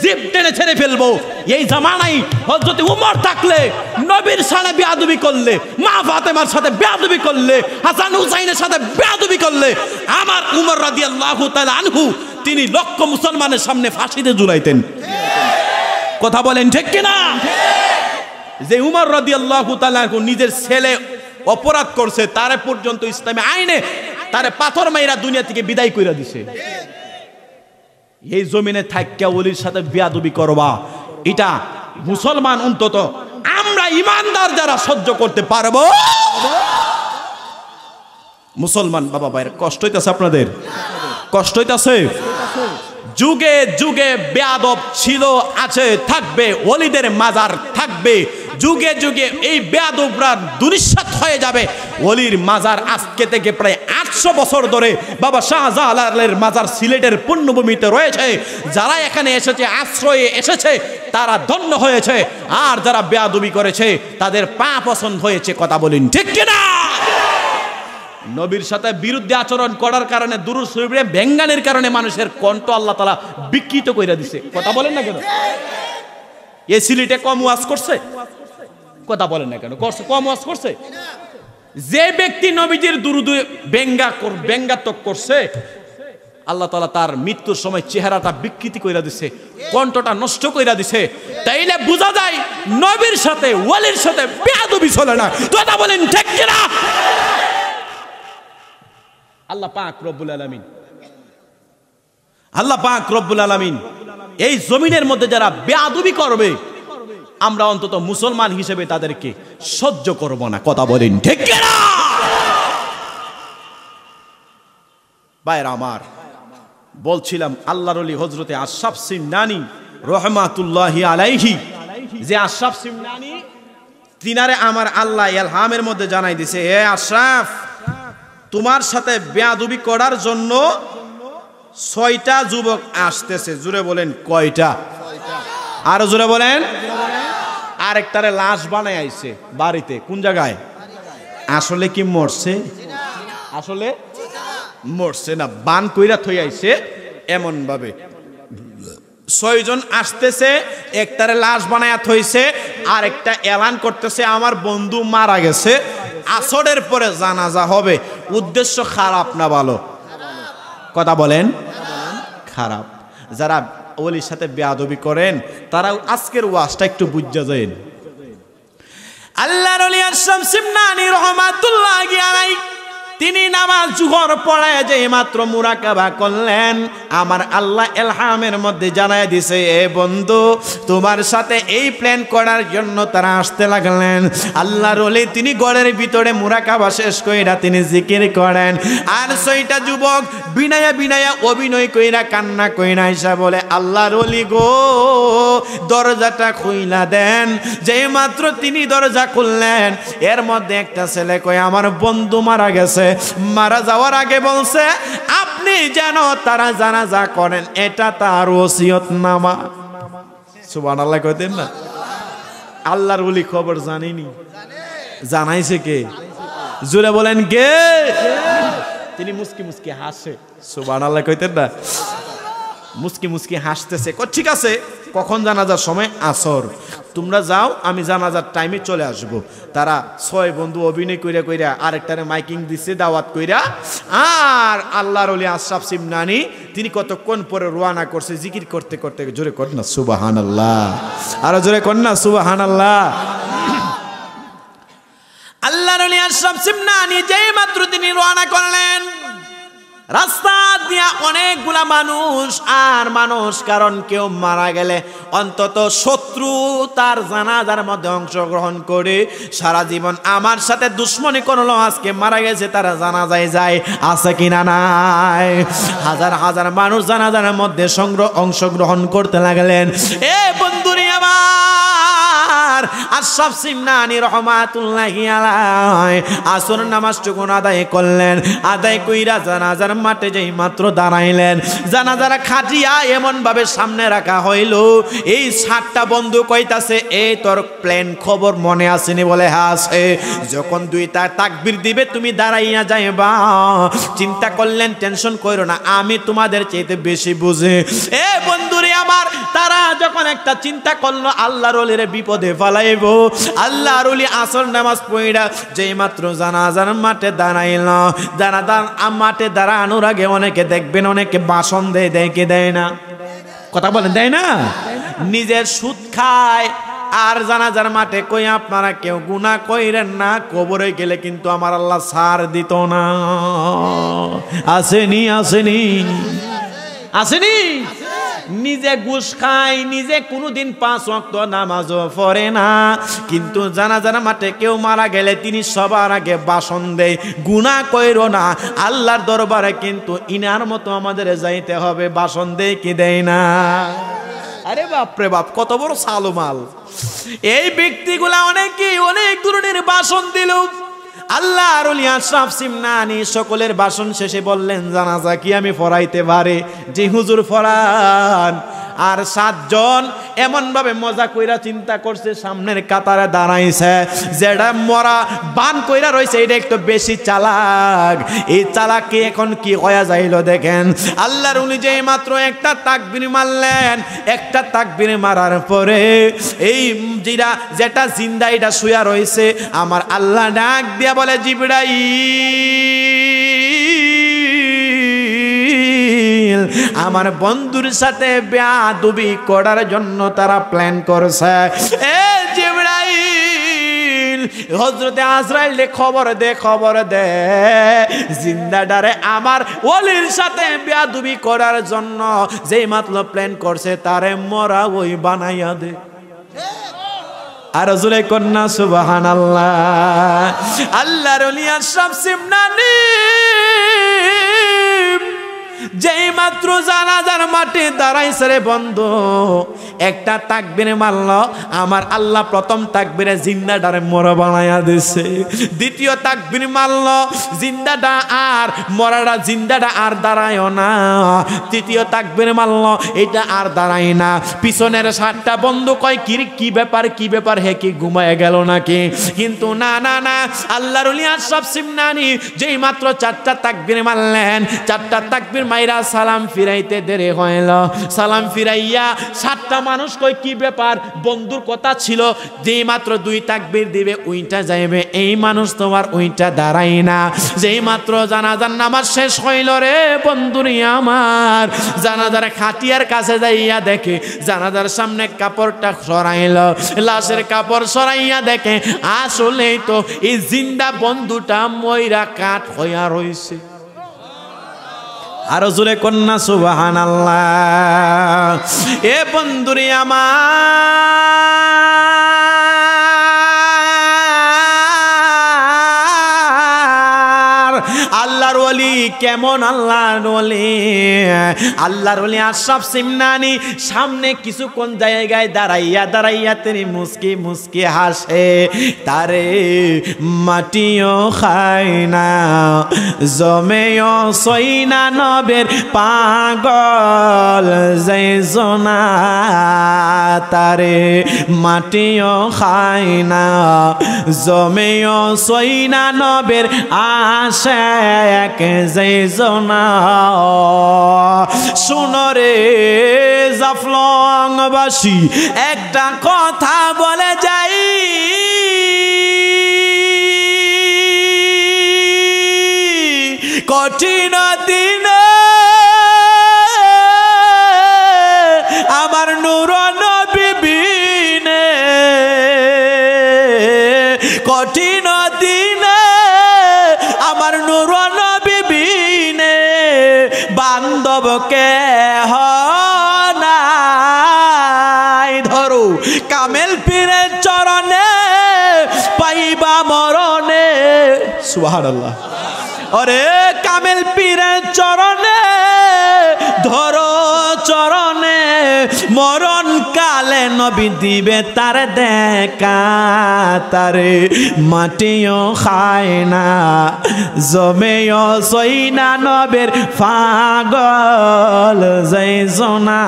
জিপ টেনে ছেড়ে ফেলবো। এই জামানায় হযরত উমর থাকলে নবীর সাথে বেয়াদবি করলে, মা ফাতেমার সাথে বেয়াদবি করলে, হাসান হুসাইনের সাথে বেয়াদবি করলে আমার উমর রাদিয়াল্লাহু তাআলা আনহু তিনি লক্ষ মুসলমানের সামনে ফাঁসিতে ঝুলাইতেন। কথা বলেন ঠিক কিনা? যে উমর রাদিয়াল্লাহু তাআলা আনহু নিজের ছেলে অপরাধ করছে, তারে পর্যন্ত ইসলামী আইনে তারে পাথর মাইরা দুনিয়া থেকে বিদায় কইরা দিছে। এই জমিনে থাইকা ওলির সাথে বেয়াদবি করবা, এটা মুসলমান অন্তত আমরা ইমানদার যারা সহ্য করতে পারবো। মুসলমান বাবা ভাইয়ের কষ্ট হইতাছে, আপনাদের কষ্ট হইতাছে। যুগে যুগে বেয়াদব ছিল, আছে, থাকবে। ওলিদের মাজার থাকবে যুগে যুগে। এই বেয়াদবরা দুনিশ্বাত হয়ে যাবে। ওলির মাজার আজকে থেকে প্রায় 800 বছর ধরে বাবা শাহজালালের মাজার সিলেটের পুণ্যভূমিতে রয়েছে। যারা এখানে এসেছে, আশ্রয়ে এসেছে, তারা ধন্য হয়েছে। আর যারা বেয়াদবি করেছে তাদের পা পছন্দ হয়েছে। কথা বলেন ঠিক কিনা? নবীর সাথে বিরুদ্ধে আচরণ করার কারণে, দুরূদ শরীফে ভেঙ্গানের কারণে মানুষের কণ্ঠ আল্লাহ তাআলা বিকৃত কইরা দিছে। কথা বলেন না কেন? এই সিলেটে কম ওয়াজ করছে? কথা বলেন না কেন? করছে, কম ওয়াজ করছে। যে ব্যক্তি নবীজির দুরূদে ব্যঙ্গাত্মক করছে, আল্লাহ তাআলা তার মৃত্যুর সময় চেহারাটা বিকৃতি কইরা দিছে, কণ্ঠটা নষ্ট কইরা দিছে। তাইলে বোঝা যায় নবীর সাথে ওয়ালির সাথে বেয়াদবি চলে না। কথা বলেন ঠিক কিনা? আল্লাহ পাক রব্বুল আলামিন, আল্লাহ পাক রব্বুল আলামিন এই জমিনের মধ্যে যারা বেয়াদবি করবে, আমরা অন্তত মুসলমান হিসেবে তাদেরকে সহ্য করব না। কথা বলেন ঠিক কিনা? ভাইরা আমার, বলছিলাম আল্লাহর ওলি হযরতে আশরাফ সিমনানি রাহমাতুল্লাহি আলাইহি, যে আশরাফ সিমনানি তিনারে আমার আল্লাহ ইলহামের মধ্যে জানাই দিছে, হে আশরাফ, তোমার সাথে বেয়াদবি করার জন্য 6টা যুবক আসতেছে। জোরে বলেন কয়টা? আরো জোরে বলেন। আরেকটারে লাশ বানায় আইছে বাড়িতে। কোন জায়গায়? আসলে কি মরছে? আসলে মরছে না, বান কইরা থই আইছে এমন ভাবে। 6 জন আসতেছে, একটারে লাশ বানায়া থইছে, আর একটা এলান করতেছে আমার বন্ধু মারা গেছে, আসরের পরে জানাজা হবে। উদ্দেশ্য খারাপ না ভালো? কথা বলেন খারাপ। যারা ওলির সাথে বেয়াদবি করেন তারা আজকের ওয়াজটা একটু বুঝা যায়। আল্লাহর ওলি আশরাফ সিমনানি রাহমাতুল্লাহি আলাইহি তিনি নামাজ জোহর পড়ে যে মাত্র মুরাকাবা করলেন, আমার আল্লাহ ইলহামের মধ্যে জানায় দিছে, এ বন্ধু তোমার সাথে এই প্ল্যান করার জন্য তারা আসতে লাগলেন। আল্লাহর ওলি তিনি ঘরের ভিতরে মুরাকাবা শেষ কইরা তিনি জিকির করেন। আর 6টা যুবক বিনায়া বিনায়া অভিনয় কইরা কান্না কইরা আইসা বলে, আল্লাহর ওলি গো, দরজাটা খুইলা দেন। যেই মাত্র তিনি দরজা খুললেন, এর মধ্যে একটা ছেলে কয় আমার বন্ধু মারা গেছে। মারা যাওয়ার আগে বলছে আপনি যেন তারা জানাজা করেন, এটা তার ওসিয়তনামা। সুবহানাল্লাহ কইতেন না? আল্লাহর ওলি খবর জানেনি, জানাইছে কে? জোরে বলেন কে? তিনি মুস্কি মুস্কি হাসে। সুবহানাল্লাহ কইতেন না? মুস্কি মুস্কি হাসতেছে। ঠিক আছে, কখন জানাজার সময়? আসর। তোমরা যাও, আমি জানাজার টাইমে চলে আসব। তারা 6 বন্ধু অভিনয় কইরা কইরা আরেকটারে মাইকিং দিছে, দাওয়াত কইরা। আর আল্লাহর ওলি আশরাফ সিমনানি তিনি কতক্ষণ পরে রওনা করছে জিকির করতে করতে। জোরে কর না সুবহানাল্লাহ, আরো জোরে কর না সুবহানাল্লাহ। আল্লাহর ওলি আশরাফ সিমনানি যেই মাত্র তিনি রওনা করলেন, রাস্তা দিয়া অনেকগুলা মানুষ আর মানুষ, কারণ কেউ মারা গেলে অন্তত শত্রু তার জানাজার মধ্যে অংশগ্রহণ করে সারা জীবন আমার সাথে দুশ্মনী করলো, আজকে মারা গেছে তারা জানাজায় যায়, আছে কিনা নাই? হাজার হাজার মানুষ জানাজার মধ্যে অংশগ্রহণ করতে লাগলেন। এ বন্ধুরি আমার, আশরাফ সিমনানি রহমাতুল্লাহি আলাইহি আসর নামাজটুকু আদায় করলেন। আদায় কইরা জানাজার মাঠে যেই মাত্র দাঁড়াইলেন, জানাজার খাটিয়া এমন ভাবে সামনে রাখা হইল, এই 7টা বন্ধু কইতাছে এই তোর প্ল্যান খবর মনে আসেনি? বলে হ্যাঁ আছে। যখন 2টা তাকবীর দিবে তুমি দাঁড়াইয়া যাইবা। চিন্তা করলেন টেনশন কইরো না, আমি তোমাদের চাইতে বেশি বুঝি। এ বন্ধুরে আমার, তারা যখন একটা চিন্তা করলো আল্লাহর ওলির বিপদে ফালাইব, আল্লাহর ওলি আসর নামাজ পড়া যেই মাত্র জানাজার মাঠে দাঁড়াইল, জানাজার মাঠে দাঁড়ানোর আগে অনেকে দেখবেন অনেকে ভাষণ দেয় কি দেয় না? কথা বলেন, দেয় না? নিজের সুদ খায়। আর জানাজার মাঠে কই আপনারা কেউ গুনাহ কইরেন না, কবরে গেলে কিন্তু আমার আল্লাহ ছাড় দিত না। আসেনি? আসেনি? আসেনি? নিজে ঘুষ খায়, নিজে কোনোদিন 5 ওয়াক্ত নামাজও পড়ে না, কিন্তু জানাজার মাঠে কেউ মারা গেলে তিনি সবার আগে ভাষণ দেয়, গুনাহ কইরো না, আল্লাহর দরবারে কিন্তু ইনার মতো আমাদের যাইতে হবে। ভাষণ দেয় কি দেয় না? আরে বাপরে বাপ, কত বড় সালুমাল! এই ব্যক্তিগুলা অনেকেই অনেক ধরনের ভাষণ দিল। আল্লাহর ওলি আশরাফ সিমনানি সকলের ভাষণ শেষে বললেন জানাজা কি আমি পড়াইতে পারি? জি হুজুর পড়ান। আর 7 জন এমন ভাবে মজা কইরা চিন্তা করছে, সামনের কাতারে দাঁড়াইছে, যেটা মরা বান কইরা রইছে এটা একটু বেশি চালাক। এই চালাককে এখন কি হয়ে যাইল দেখেন। আল্লাহর ওলি যেই মাত্র একটা তাকবীর মারলেন, একটা তাকবীর মারার পরে এই যেটা জিন্দা এটা শুয়া রইছে, আমার আল্লাহ ডাক দিয়া বলে জিবরাইল, আমার বন্ধুর সাথে বেয়াদবি করার জন্য তারা প্ল্যান করছে। এ জিবরাইল, হযরতে আজরাইল খবর দে জিন্দাডারে আমার ওলির সাথে বেয়াদবি করার জন্য যেই মাত্র প্ল্যান করছে তারে মরা ওই বানাইয়া দে। আর জোরে কন্যা সুবহানাল্লাহ। আল্লাহর ওলি আশরাফ সিমনানি যেই মাত্র জানাজার মাঠে দাঁড়াইছে রে বন্ধু, একটা তাকবীর মারল, আমার আল্লাহ প্রথম তাকবীরে জিন্দাটারে মরা বানাইয়া দিছে। দ্বিতীয় তাকবীর মারল, জিন্দাটা আর মরাটা জিন্দাটা আর দাঁড়ায় না। তৃতীয় তাকবীর মারল, এটা আর দাঁড়ায় না। পিছনের 7টা বন্ধু কয় কি ব্যাপার, হে কি ঘুমায় গেল নাকি? কিন্তু না না না, আল্লাহর ওলি আশরাফ সিমনানি যেই মাত্র 4টা তাকবীর মারলেন, 4টা তাকবীর মাইরা সালাম ফিরাইতে দেরি হইল। সালাম ফিরাইয়া 7টা মানুষ কই কি ব্যাপার, বন্ধুর কথা ছিল যেই মাত্র 2 তাকবীর দিবে ওইটা যাইবে, এই মানুষ তোমার ওইটা দাঁড়াই না। যেই মাত্র জানাজার নামাজ শেষ হইল রে বন্ধুরি আমার, জানাজার খাটিয়ার কাছে যাইয়া দেখে জানাজার সামনে কাপড়টা সরাইল, লাশের কাপড় সরাইয়া দেখে আসলেই তো এই জিন্দা বন্ধুটা মইরা কাঠ হইয়া রইছে। আর জোরে কন্যা সুবহানাল্লাহ। এ বন্ধুরে আমার, আল্লাহর ওলি কেমন আল্লাহর ওলি। আল্লাহর ওলি আশরাফ সিমনানি সামনে কিছুক্ষণ জায়গায় দাঁড়াইয়া তিনি মুস্কি মুস্কি হাসে। তারে মাটিও খায় না, জমেও সই না, নবের পাগল যাইজনা। তারে মাটিও খায় না, জমেও সই না, নবের আশেক যাইজনা। শুনো রে জাফলংবাসী, একটা কথা বলে যাই, কঠিন দিনে আমার নূর নবী বিনে, কঠিন দিনে আমার নূর নবী বিনে, বান্ধবকে নাই। ধরো কামেল পীরের চরণে পাইবা মরণে। সুবহানাল্লাহ। ওরে কামেল পীরের চরণে ধরো চরণে, মরণ কালে নবী দিবে তার দেখা। তারে মাটিও খায় না, জমেও সই না, নবের পাগল যাইজনা।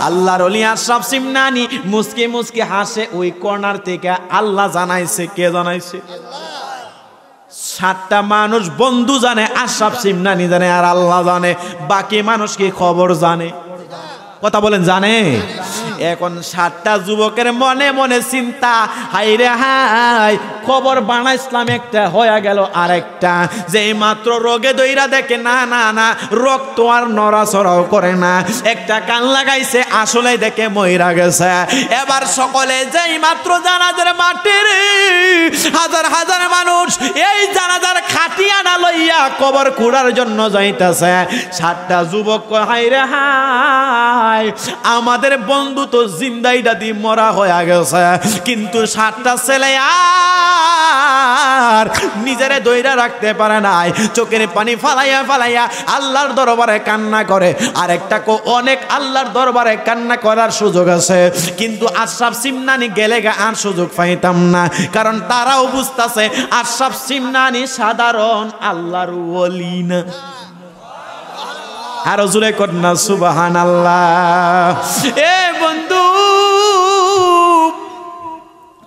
আল্লাহর ওলি আশরাফ সিমনানি মুস্কি মুস্কি হাসে। ওই কর্নার থেকে আল্লাহ জানাইছে। কে জানাইছে? 7টা মানুষ বন্ধু জানে, আশরাফ সিমনানি জানে, আর আল্লাহ জানে। বাকি মানুষ কি খবর জানে? কথা বলেন, জানে? এখন 7টা যুবকের মনে মনে চিন্তা, হাই রে হাই, খবর বানাইছিলাম একটা, হয়ে গেল আরেকটা। যে মাত্র রোগে দইরা দেখে না না না, রক্ত আর নড়াচড়াও করে না। একটা কান লাগাইছে, আসলে দেখে মইরা গেছে। এবার সকলে যেই মাত্র জানাজার মাটির হাজার হাজার মানুষ এই জানাজার খাটিয়ানা লইয়া কবর খুঁড়ার জন্য যাইতেছে। 7টা যুবক, হাই রে হাই, আমাদের বন্ধু তো জিন্দাইটা দিয়ে মরা হয়ে গেছে, কিন্তু 7টা ছেলে আর নিজেরে দইরা রাখতে পারে নাই। চোখের পানি ফালাইয়া ফালাইয়া আল্লাহর দরবারে কান্না করে। আর একটা অনেক আল্লাহর দরবারে কান্না করার সুযোগ আছে, কিন্তু আশরাফ সিমনানি গেলে আর সুযোগ পাইতাম না। কারণ তারাও বুঝতেছে আশরাফ সিমনানি সাধারণ আল্লাহর ওলি না। আর জোরে কন্যা সুবহানাল্লাহ। এ বন্ধু,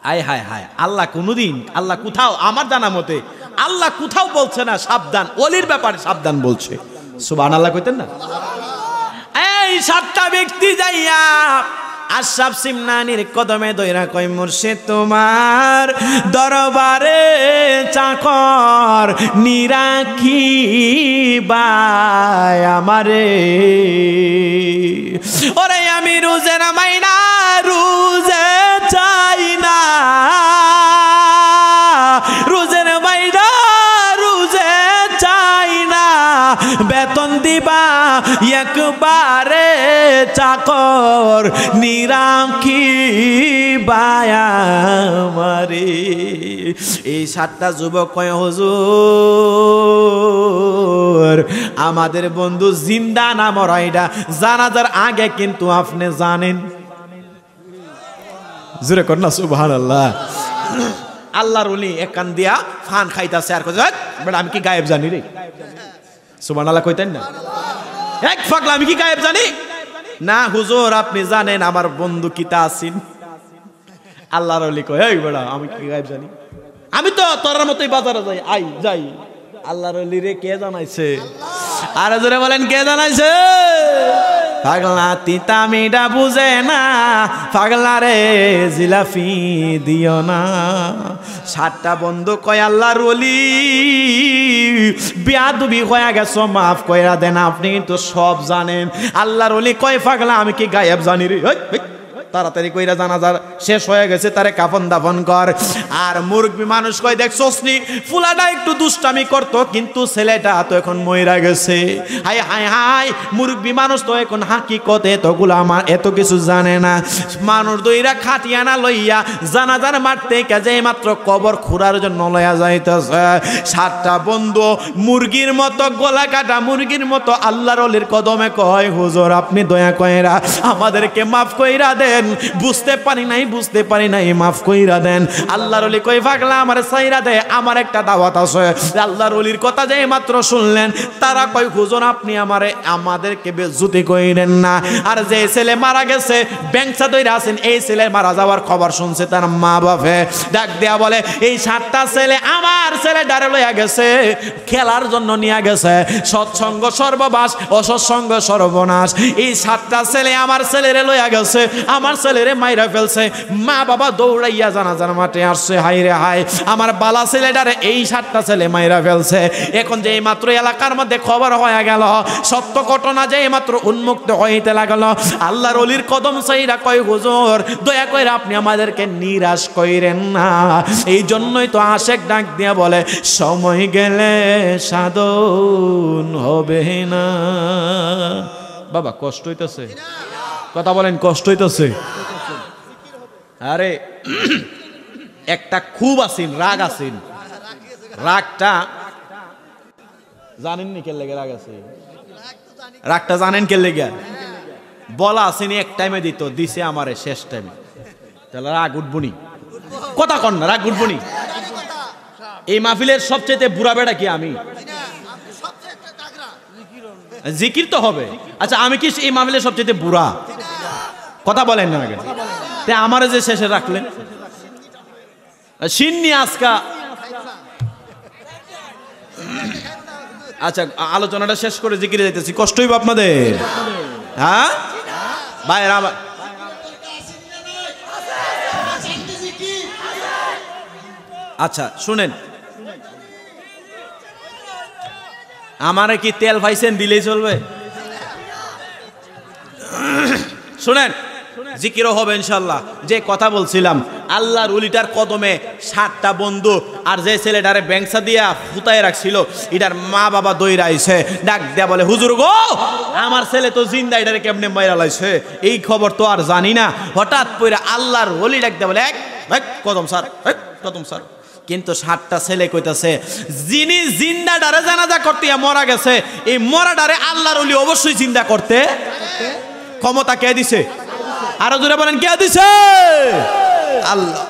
আয় হায় হায়, আল্লাহ কোনদিন, আল্লাহ কোথাও, আমার জানা মতে আল্লাহ কোথাও বলছে না সাবধান, ওলির ব্যাপারে সাবধান বলছে। সুবহানাল্লাহ কইতেন না? এই 7টা ব্যক্তি যাইয়া আশরাফ সিমনানির কদমে দইরা কয়, মুর্শিদ তোমার দরবারে চাকর নিরাখি বাই আমারে। ওরে আমি রোজের মাইনা রোজে চাই না, রোজের মাইনা রোজে চাই না, বেতন দিবা একবারে চাকর নিরাখি বায়ামারে। এই 7টা যুবক কয়, হুজুর আমাদের বন্ধু জিন্দা না মরা এটা জানাজার আগে কিন্তু আপনি জানেন। জোরে কর না সুবহানাল্লাহ। আল্লাহর ওলি এক কান দিয়া ফান খাইতাছে, আর কয়, বেটা আমি কি গায়েব জানি রে? সুবহানাল্লাহ কইতেন না? এক পাগলা, আমি কি গায়েব জানি? না হুজুর আপনি জানেন আমার বন্ধু কিতা আছেন। আল্লাহর ওলি কয়, এই বেটা আমি কি গায়েব জানি? আমি তো তোর মতোই বাজারে যাই। আল্লাহর ওলি রে কে জানাইছে? আর জোরে বলেন, কে জানাইছে? পাগলা তিতা মিঠা বুঝে না, পাগলা রে জিলাফি দিও না। 7টা বন্ধু কয়, আল্লাহর ওলি বিয়াদবি হয়ে গেছো, মাফ কইরা দেন, আপনি কিন্তু সব জানেন। আল্লাহর ওলি কয়, পাগলা আমি কি গায়েব জানি রে? তাড়াতাড়ি কইরা জানাজার শেষ হয়ে গেছে, তারে কাফন দাফন কর। আর মুরব্বি মানুষ কয় দেখছস নি ফুলাটা একটু দুষ্টামি করতো, কিন্তু ছেলেটা তো এখন মইরা গেছে। হায় হায় হায়, মুরব্বি মানুষ তো এখন হাকিকত এতগুলো আমার এত কিছু জানে না। মানুষ দইরা খাটিয়ানা লইয়া জানাজার মাঠ থেকে যে মাত্র কবর খুঁড়ার জন্য লইয়া যাইতেছে, 7টা বন্ধু মুরগির মতো গলা কাটা মুরগির মতো আল্লাহর ওলির কদমে কয় হুজুর আপনি দয়া কইরা আমাদেরকে মাফ কইরা দেন, বুঝতে পারি নাই মাফ কইরা দেন। আল্লাহর ওলি কই পাগলা আমার সাইরা দে, আমার একটা দাওয়াত আছে। আল্লাহর ওলির কথা যে মাত্র শুনলেন তারা কয় হুজুর আপনি আমাদেরকে বেজ্জতি কইরেন না। আর যে ছেলে মারা গেছে ব্যাংসা দইরা আছেন, এই ছেলে মারা যাওয়ার খবর শুনছে তার মা বাপে ডাক দেয়া বলে এই 7টা ছেলে আমার ছেলে ডারে লইয়া গেছে, খেলার জন্য নিয়ে গেছে। সৎসঙ্গ সর্ববাস, অসৎসঙ্গ সর্বনাশ। এই 7টা ছেলে আমার ছেলেরে লইয়া গেছে, আমার ছেলেরে মাইরা ফেলছে। মা বাবা দৌড়াইয়া জানাজার মাঠে আসছে, হাই রে হাই আমার বালা ছেলেটারে এই 7টা ছেলে মাইরা ফেলছে। এখন যে মাত্র এলাকার মধ্যে খবর হয়ে গেল, সত্য ঘটনা যে মাত্র উন্মুক্ত হইতে লাগলো, আল্লাহর ওলির কদম চাইরা কয় হুজুর দয়া করে আপনি আমাদেরকে নিরাশ কইরেন না। এই জন্যই তো আশেক ডাক দিয়া বলে সময় গেলে সাধন হবে না। বাবা কষ্ট হইতেছে, কথা বলেন কষ্ট হইতেছে? আরে একটা খুব আসিন রাগ আসিন, রাগটা জানেন নি কে লেগে রাগ আছে? রাগটা জানেন কে লেগে? বলা আসেনি এক টাইমে দিছে আমারে শেষ টাইমে, তাহলে রাগ উঠবনি? কথা কন না, রাগ উঠবনি? এই মাহফিলের সবচেয়ে বুড়া বেড়া কি আমি? জিকির তো হবে। আচ্ছা আমি কি এই মাহফিলের সবচেয়ে বুড়া? কথা বলেন না আগে, তে আমারে যে শেষে রাখলেন সিন্নি আজকা। আচ্ছা আলোচনাটা শেষ করে জিকিরে যাইতেছি, কষ্ট হইব আপনাদের? হ্যাঁ ভাইরা, আচ্ছা শুনেন, আমারে কি তেল পাইছেন দিলেই চলবে? শুনেন জিকিরও হবে ইনশাল্লাহ। যে কথা বলছিলাম আল্লাহর ওলিটার কদমে 7টা বন্ধু আর যে ছেলেটারে ব্যাংসা দিয়া ফুতায় রাখছিল, এটার মা বাবা দইরা আইছে, ডাক দেয়া বলে হুজুর গো আমার ছেলে তো জিন্দা, এটারে কেমনে মাইরা লাইছে এই খবর তো আর জানি না। হঠাৎ পইরা আল্লাহর ওলি ডাক দেয়া বলে কদম স্যার। কিন্তু 7টা ছেলে কইতাছে যিনি জিন্দা ডারে জানাজা করতে মরা গেছে, এই মরা ডারে আল্লাহর ওলি অবশ্যই জিন্দা করতে ক্ষমতা কে দিছে? আরো জোরে বলেন কে দিছে? আল্লাহ।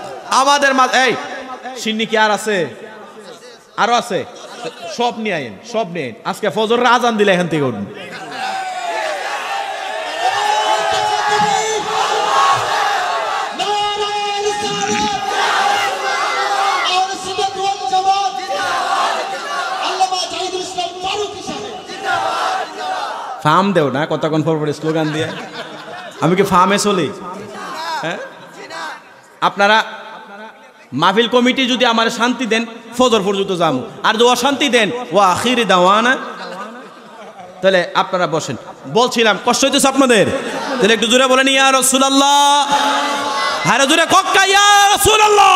আমাদের এই সিন্নি কি আর আছে? আরো আছে, সব নিয়ে আইন, সব নিয়ে আজকে ফজরের আজান দিলে এখান থেকে উঠুন। ফার্ম দেও না কতক্ষণ পর স্লোগান দিয়ে, আমি কি ফার্মে চলি? হ্যাঁ আপনারা মাহফিল কমিটি যদি আমার শান্তি দেন ফজর পর্যন্ত যাবো, আর যদি অশান্তি দেন ও আখিরি দাওয়ানা, তাহলে আপনারা বসেন। বলছিলাম কষ্ট হইতেছে আপনাদের, তাহলে একটু জোরে বলেন ইয়া রাসূলুল্লাহ, আরো জোরে কক্কা ইয়া রাসূলুল্লাহ।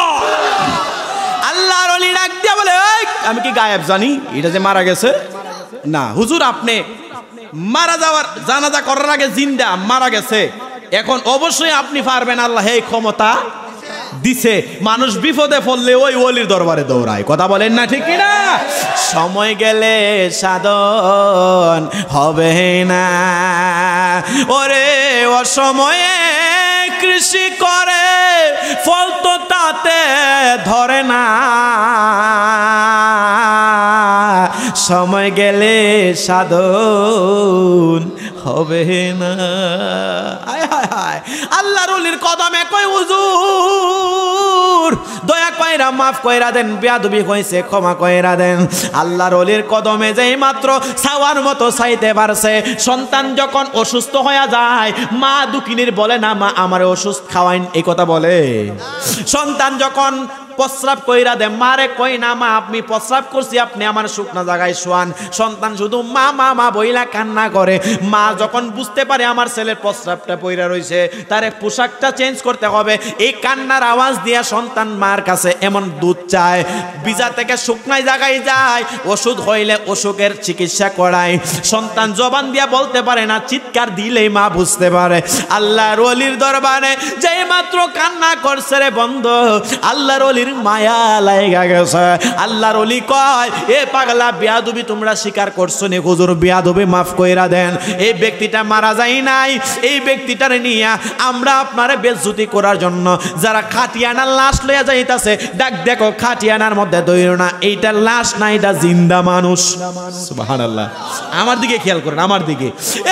আল্লাহর ওলি ডাক দিয়া বলে আমি কি গায়েব জানি এটা যে মারা গেছে? না হুজুর, আপনি মারা যাওয়ার জানাজা করার আগে জিন্দা মারা গেছে, এখন অবশ্যই আপনি পারবেন, আল্লাহ এই ক্ষমতা দিছে। মানুষ বিপদে পড়লে ওই ওলির দরবারে দৌড়ায়, কথা বলেন না ঠিক কিনা? সময় গেলে সাধন হবে না, ওরে অসময়ে কৃষি করে ফল তো তাতে ধরে না, সময় গেলে সাধন হবে না। হায় হায় হায়, আল্লাহর ওলির কদমে কই হুজুর দয়া কইরা মাফ কইরা দেন, বেয়াদবি হইছে ক্ষমা কইরা দেন। আল্লাহর ওলির কদমে যেই মাত্র ছাওয়ার মতো চাইতে পারছে, সন্তান যখন অসুস্থ হয়ে যায় মা দুঃখিনীর বলে না মা আমারে ওষুধ খাওয়াইন, এই কথা বলে। সন্তান যখন প্রস্রাব কইরা দে, মারে কই না মা আপনি প্রস্রাব করছি, আপনি আমার শুকনা জায়গায় শোয়ান। সন্তান শুধু মা মা মা বইলা কান্না করে। মা যখন বুঝতে পারে আমার ছেলের প্রস্রাবটা পইরা রইছে, তারে পোশাকটা চেঞ্জ করতে হবে, এই কান্নার আওয়াজ দিয়া সন্তান মার কাছে এমন দুধ চায়, বিজা থেকে শুকনায় জায়গায় যায়, ওষুধ হইলে অসুখের চিকিৎসা করায়। সন্তান জবান দিয়া বলতে পারে না, চিৎকার দিলেই মা বুঝতে পারে। আল্লাহর ওলির দরবারে যেই মাত্র কান্না করছে রে বন্ধু, আল্লাহর ওলির মায়া লাগা গেছে। আল্লাহর ওলি কয়, এ পাগলা বিয়াদবি তোমরা স্বীকার করছো নি, হুজুর বিয়াদবি মাফ কইরা দেন। এই ব্যক্তিটা মারা যায় নাই, এই ব্যক্তিটারে নিয়ে আমরা আপনারে বেজ্জতি করার জন্য যারা খাটিয়ানার লাশ লইয়া যাইতাছে, ডাক দেখো খাটিয়ানার মধ্যে দইরো না, এইটা লাশ না, এটা জিন্দা মানুষ। সুবহানাল্লাহ। আমার দিকে খেয়াল করেন, আমার দিকে।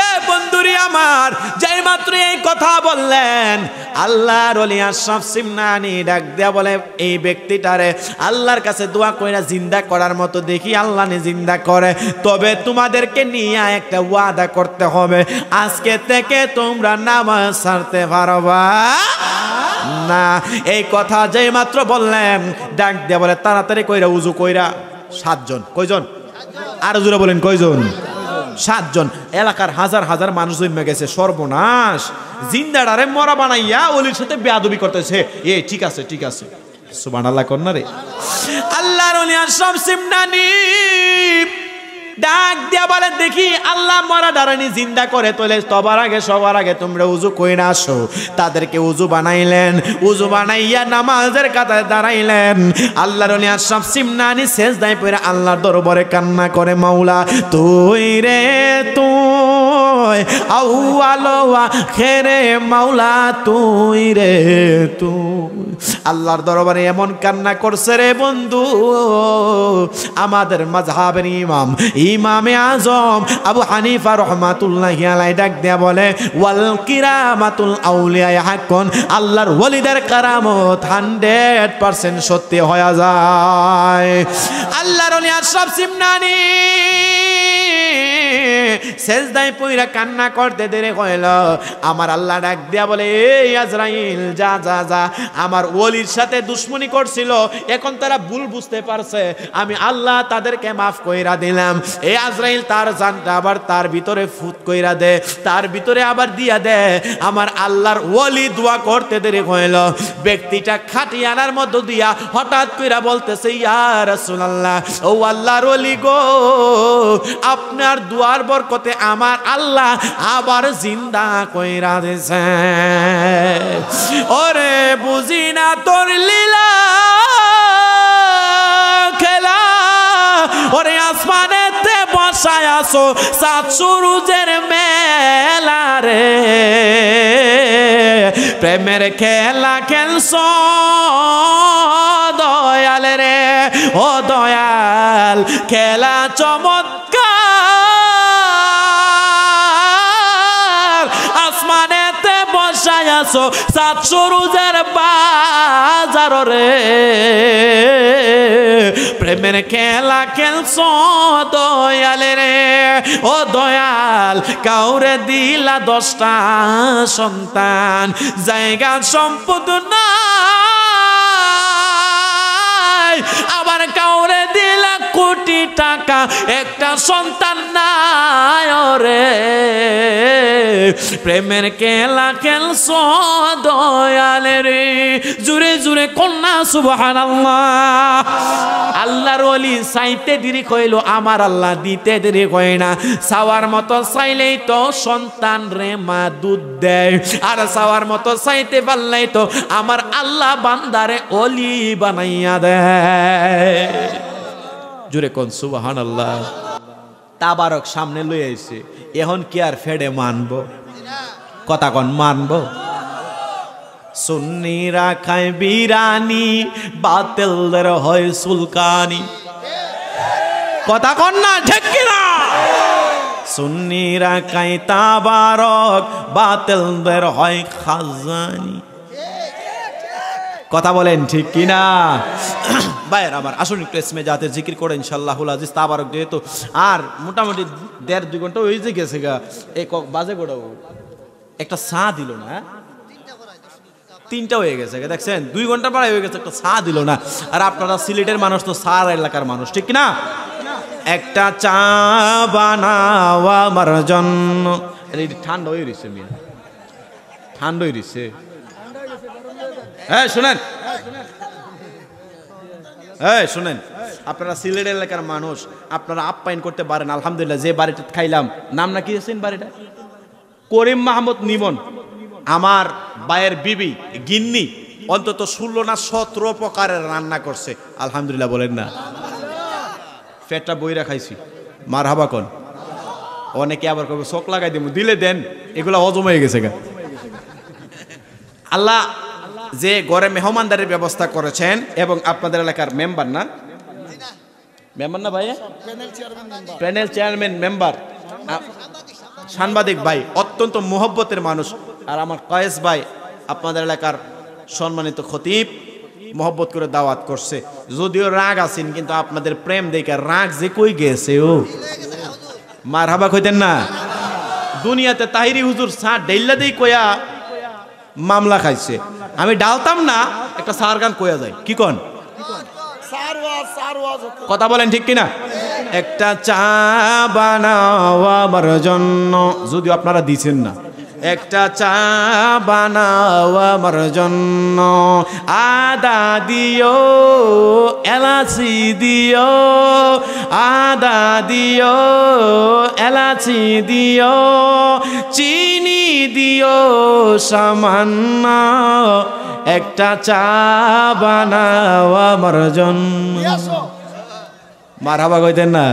এ বন্ধুরি আমার, যেই মাত্র এই কথা বললেন, আল্লাহর ওলি আশরাফ সিমনানি ডাক দেয়া বলে, এই ব্যক্তিটারে আল্লাহর কাছে দোয়া কইরা জিন্দা করার মতো দেখি আল্লাহ নে জিন্দা করে, তবে তোমাদেরকে নিয়ে একটা ওয়াদা করতে হবে, আজকে থেকে তোমরা নামাজ ছাড়তে পারবা না। এই কথা যেই মাত্র বললেন, ডাক দেয়া বলে তাড়াতাড়ি কইরা উজু কইরা 7 জন। কয়জন? আরো জোরে বলেন, কয়জন? 7 জন। এলাকার হাজার হাজার মানুষ জমে গেছে। সর্বনাশ, জিন্দাডারে মরা বানাইয়া ওলির সাথে বেয়াদবি করতেছে। এ ঠিক আছে, ঠিক আছে, সুবহানাল্লাহ কন্যা রে। আল্লাহর ওলি আশরাফ সিমনানি ডাক দিয়া বলে, দেখি আল্লাহ মরা ডারানি জিন্দা করে তোলে, সবার আগে তোমরা উজু কইরা আসো। তাদেরকে উজু বানাইলেন, উজু বানাইয়া নামাজের কাতারে দাঁড়াইলেন। আল্লাহর ওলি আশরাফ সিমনানি সেজদায় পড়ে আল্লাহর দরবারে কান্না করে, মাওলা তুই রে তুই, আউয়াল ওয়া আখিরে মাওলা তুই রে তুই। আল্লাহর দরবারে এমন কান্না করছে রে বন্ধু, আমাদের মাযহাবের ইমামে আজম আবু হানিফা রাহমাতুল্লাহি আলাইহি ডাক দেয়া বলে, ওয়াল কিরামাতুল আউলিয়া হাক্কুন, আল্লাহর ওলিদের কারামত 100% সত্যি হয়ে যায়। আল্লাহর ওলি আশরাফ সিমনানি সেজদায় পইরা কান্না করতে দেরি হইল। আমার আল্লাহ ডাক দিয়া বলে, এই আজরাইল যা যা যা, আমার ওলির সাথে দুশমনি করছিল, এখন তারা ভুল বুঝতে পারছে, আমি আল্লাহ তাদেরকে মাফ কইরা দিলাম। এই আজরাইল তার জানটা আবার তার ভিতরে ফুট কইরা দে, তার ভিতরে আবার দিয়া দে। আমার আল্লাহর ওলি দোয়া করতে দেরি হইল। ব্যক্তিটা খাটিয়ানার মধ্য দিয়া হঠাৎ কইরা বলতেছে, ইয়া রাসূলুল্লাহ, ও আল্লাহর ওলি গো, আপনার দুয়ার বরকতে আমার আল্লাহ আবার জিন্দা কইরা দিছে। ওরে বুঝি না তোর লীলা খেলা, ওরে আসমানেতে বসায় আসো সাত সুরুজের মেলা রে, প্রেমের খেলা খেলছো দয়াল রে, ও দয়াল খেলা চমৎকার, আসমানেতে বসায় আসো সাত সুরুজের বাজার রে, প্রেমের খেলা খেলছো দয়াল রে, ও দয়াল কাউরে দিলা 10টা সন্তান, জায়গা সম্পদ নাই, আবার কাউরে দিলা কোটি টাকা, একটা সন্তান নাই রে, প্রেমের খেলা খেলছো দয়াল রে। জুড়ে জুড়ে কন্যা সুবহানাল্লাহ। আল্লাহর ওলি চাইতে দেরি কইল, আমার আল্লাহ দিতে দেরি কয় না। চাওয়ার মতো চাইলেই তো সন্তান রে মা দুধ দেয়, আর চাওয়ার মতো চাইতে পারলেই তো আমার আল্লাহ বান্দারে ওলি বানাইয়া দেয়। জুড়ে কোন সুবহানাল্লাহ। তাবারক সামনে লই আইছে, এখন কি আর ফেডে মানবো? কথা কন, মানবো? সুন্নিরা খায় বিরানি, বাতিলদের হয় সুলকানি। কথা কন না, ঠিক কিনা? সুন্নিরা খায় তাবারক, বাতিলদের হয় খাজানি। কথা বলেন ঠিক কিনা? ভাইয়ের আমার আসুন একটু ইসমে জাতের জিকির করে ইনশাআল্লাহুল আজিজ। তাবারক যেহেতু আর মোটামুটি 1.5-2 ঘন্টা হয়ে যে গেছে গা, এই বাজে গোড়াও একটা চা দিল না, 3টা হয়ে গেছে, দেখছেন 2 ঘন্টা পরে হয়ে গেছে, একটা চা দিল না। আর আপনারা সিলেটের মানুষ তো সার এলাকার মানুষ, ঠিক না? একটা চা বানাও আমার জন্য। ঠান্ডা হয়ে রয়েছে মিয়া, ঠান্ডা হয়ে রয়েছে। হ্যাঁ শুনেন, হ্যাঁ শুনেন, আপনারা সিলেট এলাকার মানুষ, আপনারা আপ্যায়ন করতে পারেন। আলহামদুলিল্লাহ, যে বাড়িটা খাইলাম, নাম না কি আছেন বাড়িটা? করিম মাহমুদ নিমন। আমার ভাইয়ের বিবি গিন্নি অন্তত 16 না 17 প্রকারের রান্না করছে। আলহামদুলিল্লাহ বলেন না? পেটটা বইরা খাইছি, মারহাবা কোন। অনেকে আবার কবে চোখ লাগাই দিব, দিলে দেন, এগুলা হজম হয়ে গেছে গা। আল্লাহ যে ঘরে মেহমানদারির ব্যবস্থা করেছেন, এবং আপনাদের এলাকার মেম্বার না, মেম্বার না ভাই, প্যানেল চেয়ারম্যান মেম্বার, সাংবাদিক ভাই, অত্যন্ত মোহব্বতের মানুষ। আর আমার কয়েস ভাই আপনাদের এলাকার সম্মানিত খতিব, মোহব্বত করে দাওয়াত করছে। যদিও রাগ আছেন, কিন্তু আপনাদের প্রেম দেখে রাগ যে কই গেছে ও। মারহাবা কইতেন না? দুনিয়াতে তাহিরি হুজুর চা ডেইলা দেই কয়া মামলা খাইছে। আমি ডালতাম না, একটা সার গান কয়া যায়, কি কন? কথা বলেন ঠিক কিনা? একটা চা বানাও আমার জন্য, যদিও আপনারা দিছেন না। একটা চা বানাও আমার জন্য, আদা দিও, এলাচি দিও, আদা দিও, এলাচি দিও, চিনি দিও সামান্য, একটা চা বানাও আমার জন্য। মারহাবা কইতেন না?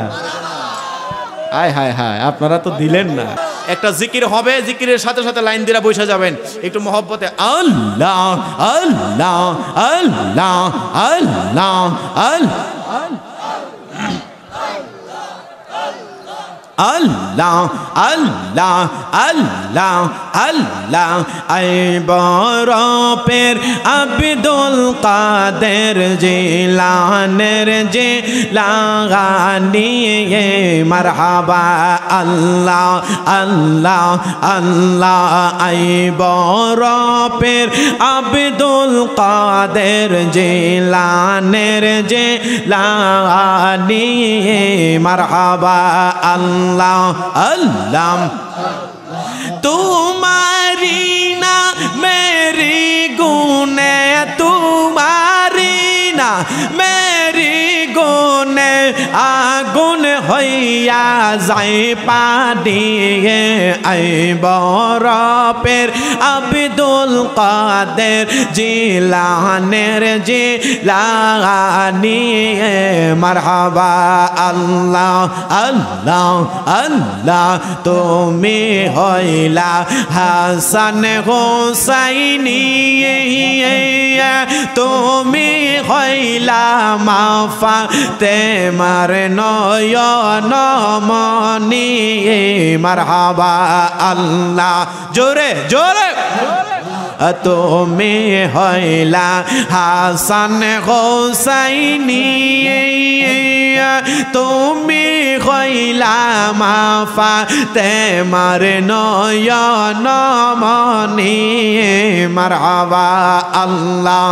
হায় হায় হায়, আপনারা তো দিলেন না। একটা জিকির হবে, জিকিরের সাথে সাথে লাইন দিয়ে বসে যাবেন একটু মহব্বতে। আল্লাহ আল্লাহ আল্লাহ আল্লাহ আল্লাহ আল্লাহ আল্লাহ আল্লাহ আল্লাহ। আই বরপের আব্দুল কাদের জিলানের জিলানি, মারহাবা আল্লাহ আল্লাহ আল্লাহ। আই বরপের আব্দুল কাদের জিলানের জিলানি, মারহাবা আল্লাহ আল্লাহ। तुम्हारी ना मेरी गुने, तुम्हारी ना मेरी गुने, আগুন হইয়া যায় পানি। আই বরপের আব্দুল কাদের জিলানের জিলানি, মারহাবা আল্লাহ আল্লাহ আল্লাহ। তুমি হইলা হাসান হোসাইনি, তুমি হইলা মা ফাতেমার নয়ন মনি, মারহাবা আল্লাহ। জোরে জোরে। তুমি হইলা হাসান হোসাইনি, তুমি হইলা মা ফাতেমার নয়ন মনি, মারহাবা আল্লাহ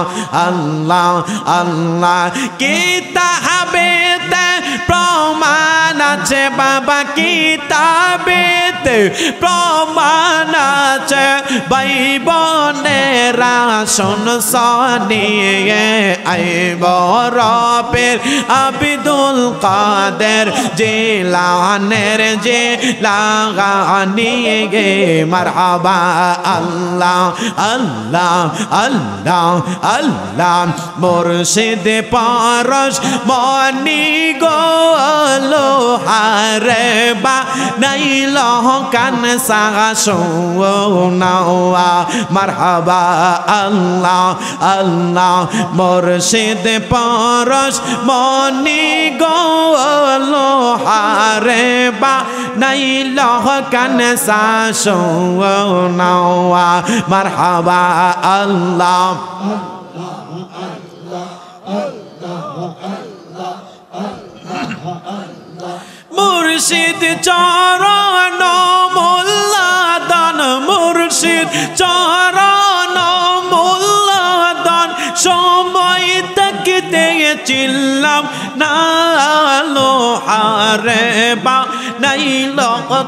আল্লাহ আল্লাহ। কিতাবেতে প্রমাণ আছে বাবা, কিতাবেতে প্রমাণ আছে, বাইবনেরা শোন সনিয়ে। আই বরপের আব্দুল কাদের জিলানের জিলানি, মারহাবা আল্লাহ আল্লাহ আল্লাহ আল্লাহ। মুর্শিদ পরশ মনি গো লোহারে বানাইল কান সোনাওয়া, মারহাবা আল্লাহ আল্লাহ। মুর্শিদ পরশ মনি গো লোহারে বানাইল কান সোনাওয়া, মারহাবা আল্লাহ। মুর্শিদ চরণ মোল্লা দান, মুর্শিদ চরণ মোল্লা দেখতে চিনলাম না লোহারে বা নাইল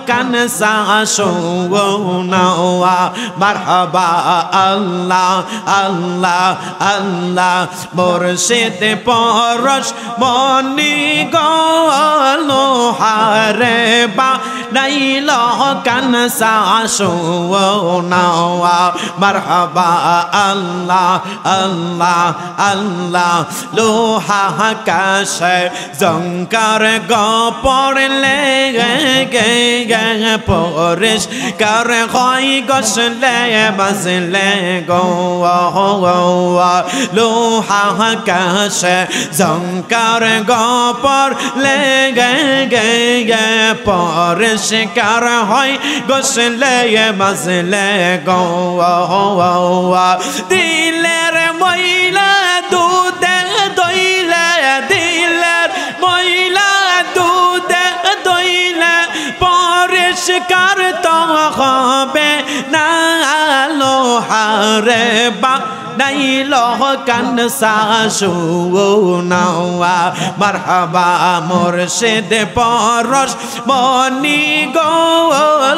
কানসা সোনাওয়া মারহাবা আল্লাহ আল্লাহ আল্লাহ মুর্শিদ পরশ মনি গো লোহারে বা নাইল কানসা সোনাওয়া মারহাবা আল্লাহ আল্লাহ আল্লাহ লোহা কাশে জঙ্কার গপরলে গে পরিশ কার হয় গসলে বাজলে গো লোহা কাশে জঙ্কার গপরলে গে পরিশ কার হয় গসলে বাজলে গো দিলের ময়লা দুধে দইলে দিলের ময়লা দুধে দইলে পরিষ্কার তো হবে না লোহারে বা নাইল কানসা সোনাওয়া মারহাবা মুর্শিদ পরশ মনি গো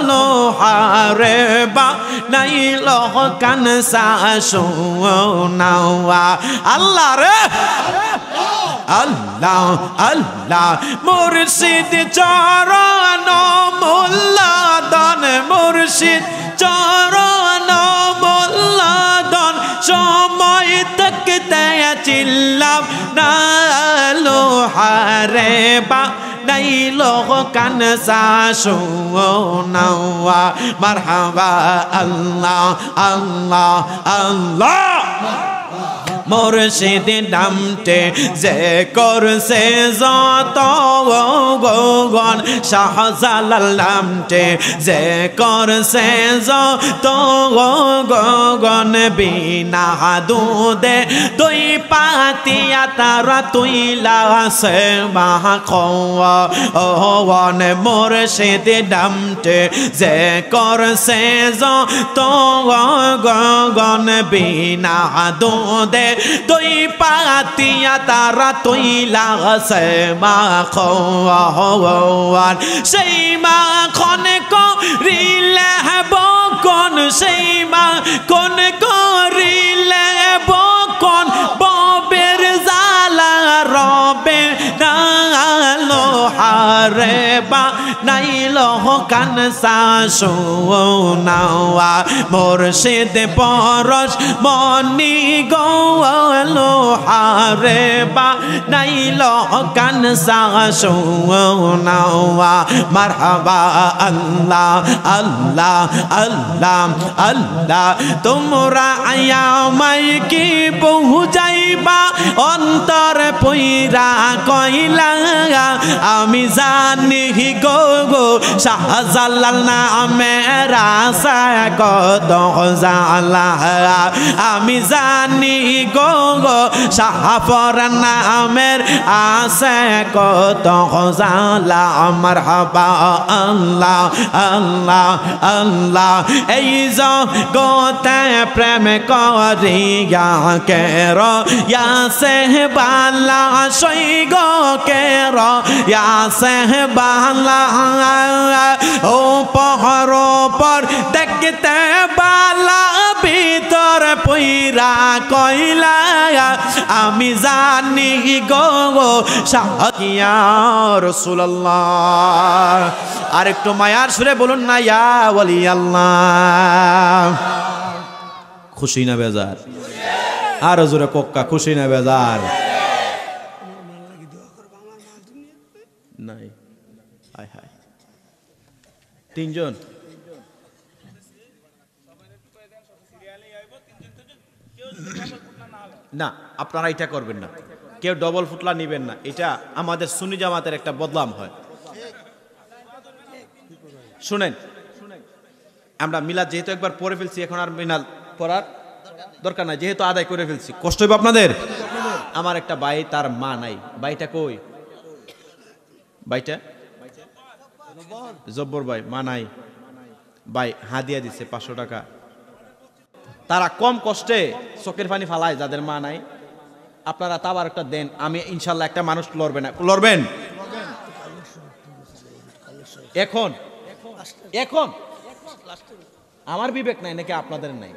লোহারে বা নাইল কানসা সোনাওয়া আল্লাহ রে আল্লাহ আল্লাহ মুর্শিদ চরণ মোল্লাদন মুর্শিদ চরণ মোল্লাদন সময় তকতে চিল্লাম না লোহারে বা নাইল কানসা সোনাওয়া মারহাবা আল্লাহ আল্লাহ আল্লাহ মুর্শিদ নামতে যে করছে যত গগন শাহজালাল নামতে যে করছে যত গগন বিনা দুধে তুই পাতিয়া তারা তুইলা সে মাখন মুর্শিদ নামতে যে করছে যত গগন বিনা দুধে তুই পাতিয়া তারা তুইলা সে মাখন সেই মাখন করিলে বকন সেই মাখন করিলে বকন ববের জালা রবে না লোহারে বা নাইল কানসা সোনাওয়া মুর্শিদ পরশ মনি গো লোহারে বা নাইল কানসা সোনাওয়া মারহাবা আল্লাহ আল্লাহ আল্লাহ আল্লাহ তোমরা আয়ামাই কি বহু যাইবা অন্তর পইরা কইলা আমি জানি গো গো শাহজালাল নামের আশা কত জালা আমি জানি গো গো শাহপরান নামের আশা কত জালা মারহাবা আল্লাহ আল্লাহ আল্লাহ এই জগতে প্রেম করিয়া কের ইয়াসে বালা সই গো কের ইয়াসে বালা ও পহর পর দেখতে বালা ভিতর পইরা কইলা আমি জানি গো শাহিয়া রাসূলুল্লাহ আর একটু মায়ার সুরে বলুন না ইয়া ওলি আল্লাহ খুশি না বেজার আর জোরে কোক্কা খুশি না বেজার নাই হায় হায় তিনজন না আপনারা এটা করবেন না কেউ ডবল ফুটলা নিবেন না এটা আমাদের সুন্নি জামাতের একটা বদনাম হয় শুনেন আমরা মিলাদ যেহেতু একবার পড়ে ফেলছি এখন আর মিলাদ পড়ার দরকার নাই যেহেতু আদায় করে ফেলছি কষ্ট হবে আপনাদের আমার একটা ভাই তার মা নাই ভাইটা কই ভাইটা জব্বর ভাই মা নাই ভাই হাদিয়া দিছে 500 টাকা তারা কম কষ্টে চোখের পানি ফালায় যাদের মা নাই আপনারা তাবারকটা দেন, আমি ইনশাল্লাহ একটা মানুষ লড়বে না, লড়বেন এখন এখন আমার বিবেক নাই নাকি আপনাদের নাই?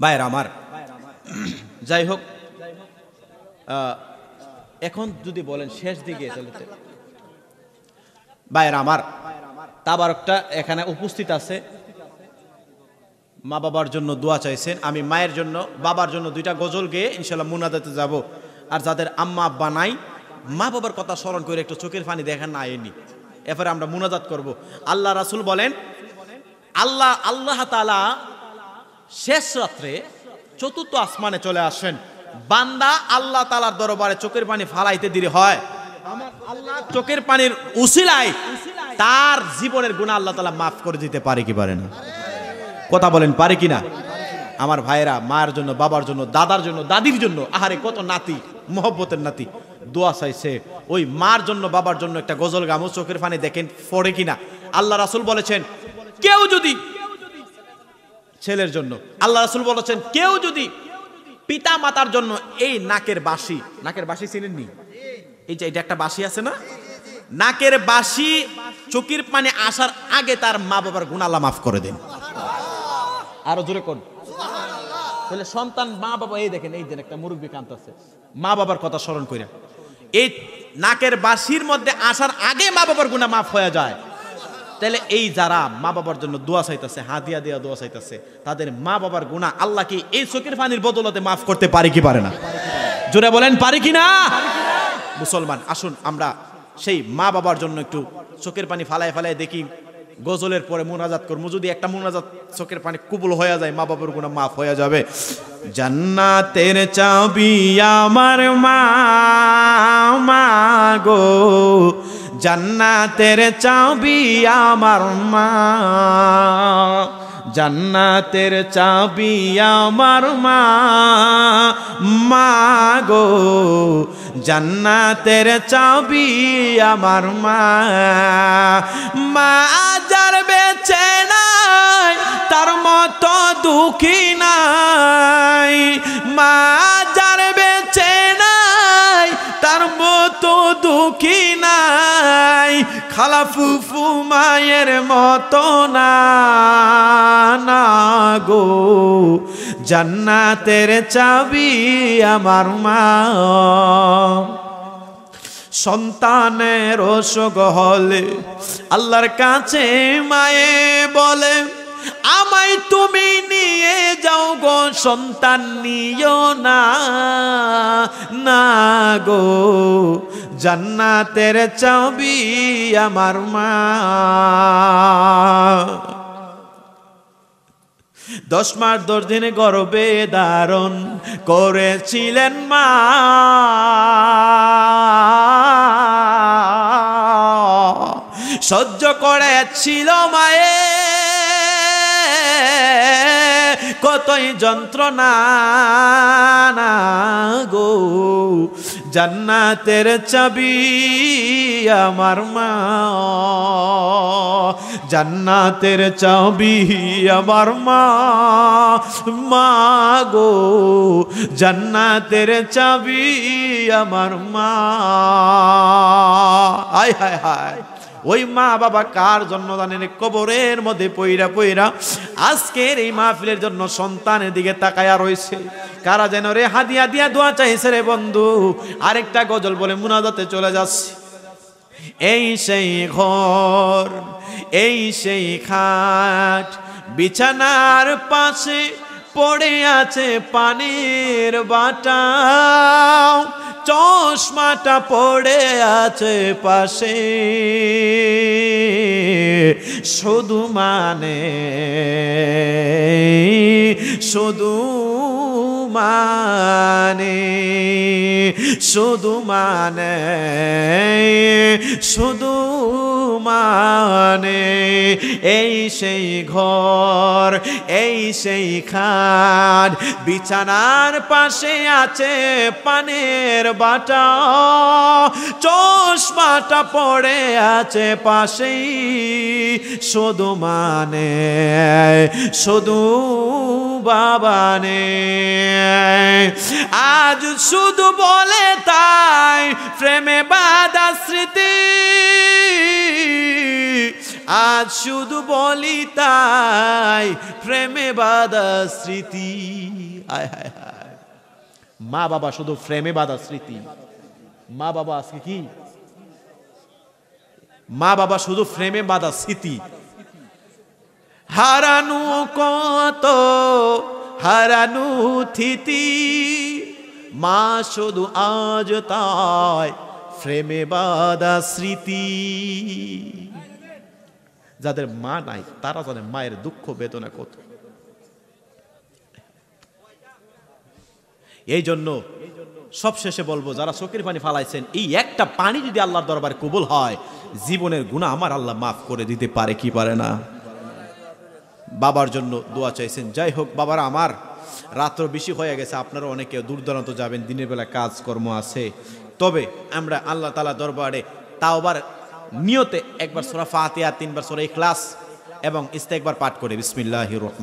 ভাইরা আমার, যাই হোক, এখন যদি বলেন শেষ দিকে চলতে, ভাইরা আমার, তাবারকটা এখানে উপস্থিত আছে, মা বাবার জন্য দোয়া চাইছেন। আমি মায়ের জন্য বাবার জন্য দুইটা গজল গেয়ে ইনশাল্লাহ মুনাজাতে যাব। আর যাদের আম্মা আব্বা নাই, মা বাবার কথা স্মরণ করে একটু চোখের পানি দেখেন না আয়নি, এরপরে আমরা মুনাজাত করব। আল্লাহ রাসূল বলেন, আল্লাহ তাআলা শেষ রাত্রে চতুর্থ আসমানে চলে আসেন, বান্দা আল্লাহ তাআলার দরবারে চোখের পানি ফালাইতে দেরি হয়, আমার আল্লাহ চোখের পানির উসিলায় তার জীবনের গুনাহ আল্লাহ তাআলা মাফ করে দিতে পারে কি পারে না? কথা বলেন, পারে কিনা? আমার ভাইয়েরা, মায়ের জন্য, বাবার জন্য, দাদার জন্য, দাদির জন্য, আহারে কত নাতি, মহব্বতের নাতি দোয়া চাইছে। ওই মার জন্য, বাবার জন্য একটা গজল গামো, চোখের পানি দেখেন পড়ে কিনা। আল্লাহ রাসূল বলেছেন, কেউ যদি ছেলের জন্য, আল্লাহ রাসূল বলেছেন, কেউ যদি পিতা মাতার জন্য এই নাকের বাঁশি চিনেননি? এই যে এটা একটা বাঁশি আছে না, নাকের বাঁশি চোখের পানি আসার আগে তার মা বাবার গুনাহ আল্লাহ মাফ করে দেন। আরো জোরে কোন, তাহলে সন্তান, মা বাবা, এই দেখেন, এই যে একটা মুরব্বী কাঁদতেছে, মা বাবার কথা স্মরণ করে, এই নাকের বাঁশির মধ্যে আসার আগে মা বাবার গুনাহ মাফ হয়ে যায়। তাহলে এই যারা মা বাবার জন্য দোয়া চাইতেছে, হাদিয়া দিয়া দোয়া চাইতেছে, তাদের মা বাবার গুনাহ আল্লাহ কি এই চোখের পানির বদলতে মাফ করতে পারে কি পারে না? জোরে বলেন, পারে কি না? মুসলমান, আসুন আমরা সেই মা বাবার জন্য একটু চোখের পানি ফালায় ফালায় দেখি, গজলের পরে মুনাজাত করবো। যদি একটা মুনাজাত চোখের পানি কবুল হয়ে যায়, মা বাবার গুনাহ মাফ হয়ে যাবে। জান্নাতের চাবি আমার মা, মা গো, জান্নাতের চাবি আমার মা, জান্নাতের চাবি আমার মা, মা গো, জান্নাতের চাবি আমার মা। মা যার বেঁচে নাই তার মতো দুঃখী নাই, মা যার বেঁচে নাই তার মতো দুঃখী নাই, খালা ফুফু মায়ের মতো না, না গো, জান্নাতের চাবি আমার মা। সন্তানের অসুখ হলে আল্লাহর কাছে মায়ে বলে, আমায় তুমি নিয়ে যাও গো, সন্তান নিও না, না গো, জান্নাতের চাবি আমার মা। 10 মাস 10 দিন গর্ভে ধারণ করেছিলেন মা, সহ্য করেছিল মায়ে কতই যন্ত্রণা, না গো, জান্নাতের চাবি আমার মা, জান্নাতের চাবি আমার মা, মা গো, জান্নাতের চাবি আমার মা। হায় হায় হায়, ওই মা বাবা কার জন্য জানেন? কবরের মধ্যে পইরা পইরা আজকের এই মাহফিলের জন্য সন্তানের দিকে তাকায়া রয়েছে। কারা যেন রে হাদিয়া দিয়া দোয়া চাইছে রে বন্ধু। আরেকটা গজল বলে মুনাজাতে চলে যাচ্ছে। এই সেই ঘর, এই সেই খাট, বিছানার পাশে পড়ে আছে পানির বাটা, চশমাটা পড়ে আছে পাশে, শুধু মানে, শুধু মানে, শুধু মানে, শুধু মানে, এই সেই ঘর, এই সেই খাট, বিছানার পাশে আছে পানের বাটা, চশমাটা পড়ে আছে পাশেই, শুধু মানে শুধু বাবানে আজ শুধু বলে তাই প্রেমে বাঁধা স্মৃতি আজ শুধু বলি তাই প্রেমে বাঁধা স্মৃতি আয় হায় হায় মা বাবা শুধু প্রেমে বাঁধা স্মৃতি মা বাবা আজকে কি মা বাবা শুধু প্রেমে বাঁধা স্মৃতি হারানো কত হারানো থিতি মা শুধু আজ তাই প্রেমে বাঁধা স্মৃতি যাদের মা নাই তারা জানে মায়ের দুঃখ বেদনা কত এই জন্য সবশেষে বলবো যারা চোখের পানি ফালাইছেন এই একটা পানি যদি আল্লাহর দরবারে কবুল হয় জীবনের গুনাহ আমার আল্লাহ মাফ করে দিতে পারে কি পারে না বাবার জন্য দোয়া চাইছেন যাই হোক বাবারা আমার রাত্র বেশি হয়ে গেছে আপনারা অনেকে দূর দূরান্ত যাবেন দিনের বেলা কাজকর্ম আছে তবে আমরা আল্লাহ তাআলা দরবারে তাওবার নিয়তে একবার সূরা ফাতিহা 3 বার সূরা ইখলাস এবং ইস্তেগফার পাঠ করে বিসমিল্লাহির রহমানির